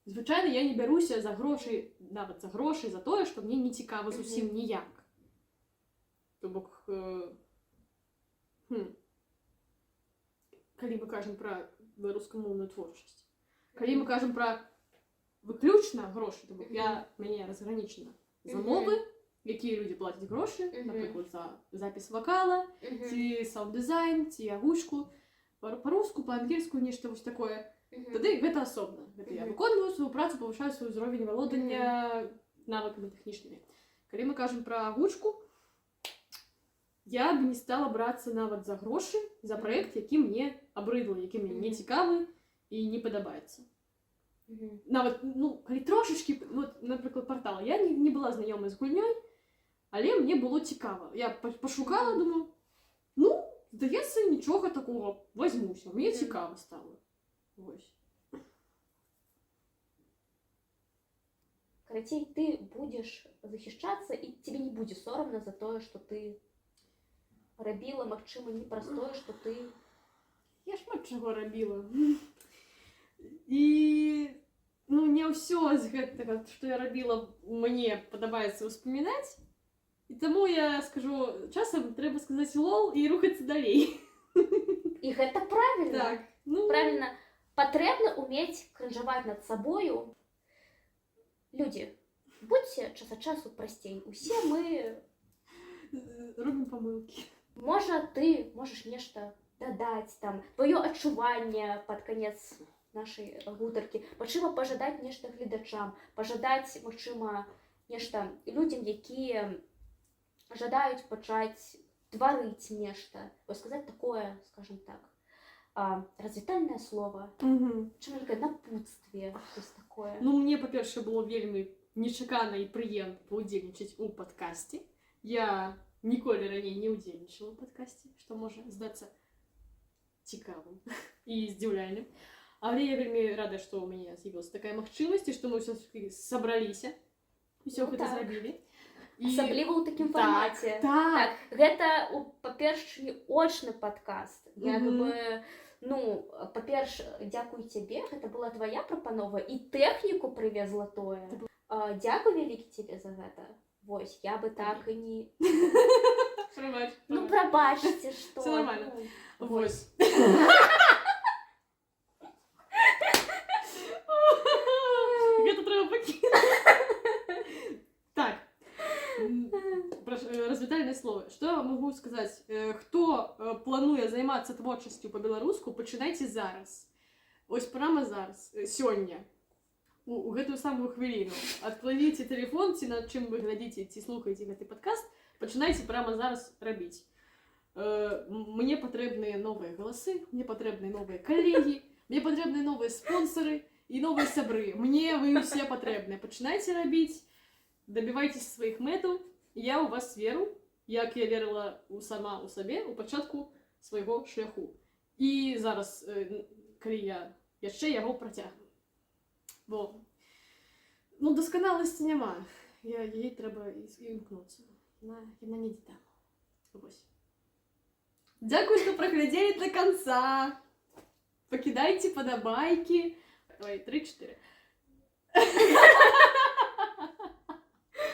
звычайна я не бяруся за грошы, нават за грошы, за тое, што мне не цікава зусім ніяк. То бок, калі мы кажам пра беларускамоўную творчасць, калі мы кажам пра выключна грошы, то бок мяне разгранічана замовы, якія людзі плацяць грошы, напрыклад, за запіс вакала, ці саунд-дызайн, ці агучку, па-руску, па-ангельску, нешта вось такое. Тады гэта асобна. Гэта я выконваю сваю працу, павышаю свой узровень валодання навыкамі тэхнічнымі. Калі мы кажам пра агучку, я б не стала братися навіть за гроші, за проєкт, який мені обридлий, який мені не цікавий і не подобається. Навіть, ну, коли трошечки, от, наприклад, портал, я не була знайома з гульньою, але мені було цікаво. Я пошукала, думаю, ну, здається, нічого такого, возьмуся, мені цікаво стало. Ось. Карацей, ты будешь захищаться, і тебе не буде соромно за то, що ти робила, магчыма, непростое, що ти... Я шмат чого робила. І, ну, не все з гэтага, што я робила, мне падабаецца ўспамінаць. І таму я скажу, часам трэба сказаць лол і рухацца далей. І гэта правильно. Так. Ну, Правильно. Патрэбна уметь крынжаваць над сабою. Люди, будьте час ад часу прасцей. Усе мы... робім памылкі. Можа, ты можаш нешта дадаць, там, твоё адчуванне пад канец нашай гутаркі. Магчыма, пажадаць нешта гледачам, пажадаць, магчыма, нешта людзям, якія жадаюць пачаць тварыць нешта. Вось сказаць такое, скажем так, развітальнае слово, чым-нибудь напутствие, щось такое. Ну, мне, па-першае, было вельмі нечакана і прыемна паўдзельнічаць у падкасці. Я ніколі раней не ўдзельнічала ў падкасці, што можа здацца цікавым і здзіўляльным. Але я вельмі рада, што ў мяне з'явілася такая магчымасць, і што мы ўсё-такі сабраліся, ўсё гэта зрабілі. Асабліва ў такім фармаце. Так. Гэта, па-першае, очны падкаст. Як бы, ну, па-перш, дзякуй цябе, гэта была твая прапанова, і тэхніку прывезла тое. Дзякуй вялікі цябе за гэта. Вось, я бы так і не... Ну, прабачце, што... Все нормально. Вось. Гэта трэба пакінуць. Так. Развітальнае слово. Што я магу сказаць? Хто плануе займацца творчасцю па-беларуску, пачынайце зараз. Ось прямо зараз, сёння. У гэтую самую хвіліну. Адкладзіце тэлефон, ці над чым вы глядзіце, ці слухаеце гэты падкаст, пачынайце прямо зараз рабіць. Мне патрэбныя новыя галасы, мне патрэбныя новыя калегі, мне патрэбныя новыя спонсары і новыя сябры. Мне вы ўсе патрэбныя. Пачынайце рабіць, дабівайцеся сваіх мэтаў. Я ў вас веру, як я верыла сама ў сабе ў пачатку свайго шляху. І зараз, калі я яшчэ яго працягну. Бо, ну, дасканаласці няма. Яй трэба імкнуцца. Яна не ідзе там. Вось. Дзякуй, што праглядзелі до конца. Пакідайце падабайкі. Давай, 3-4.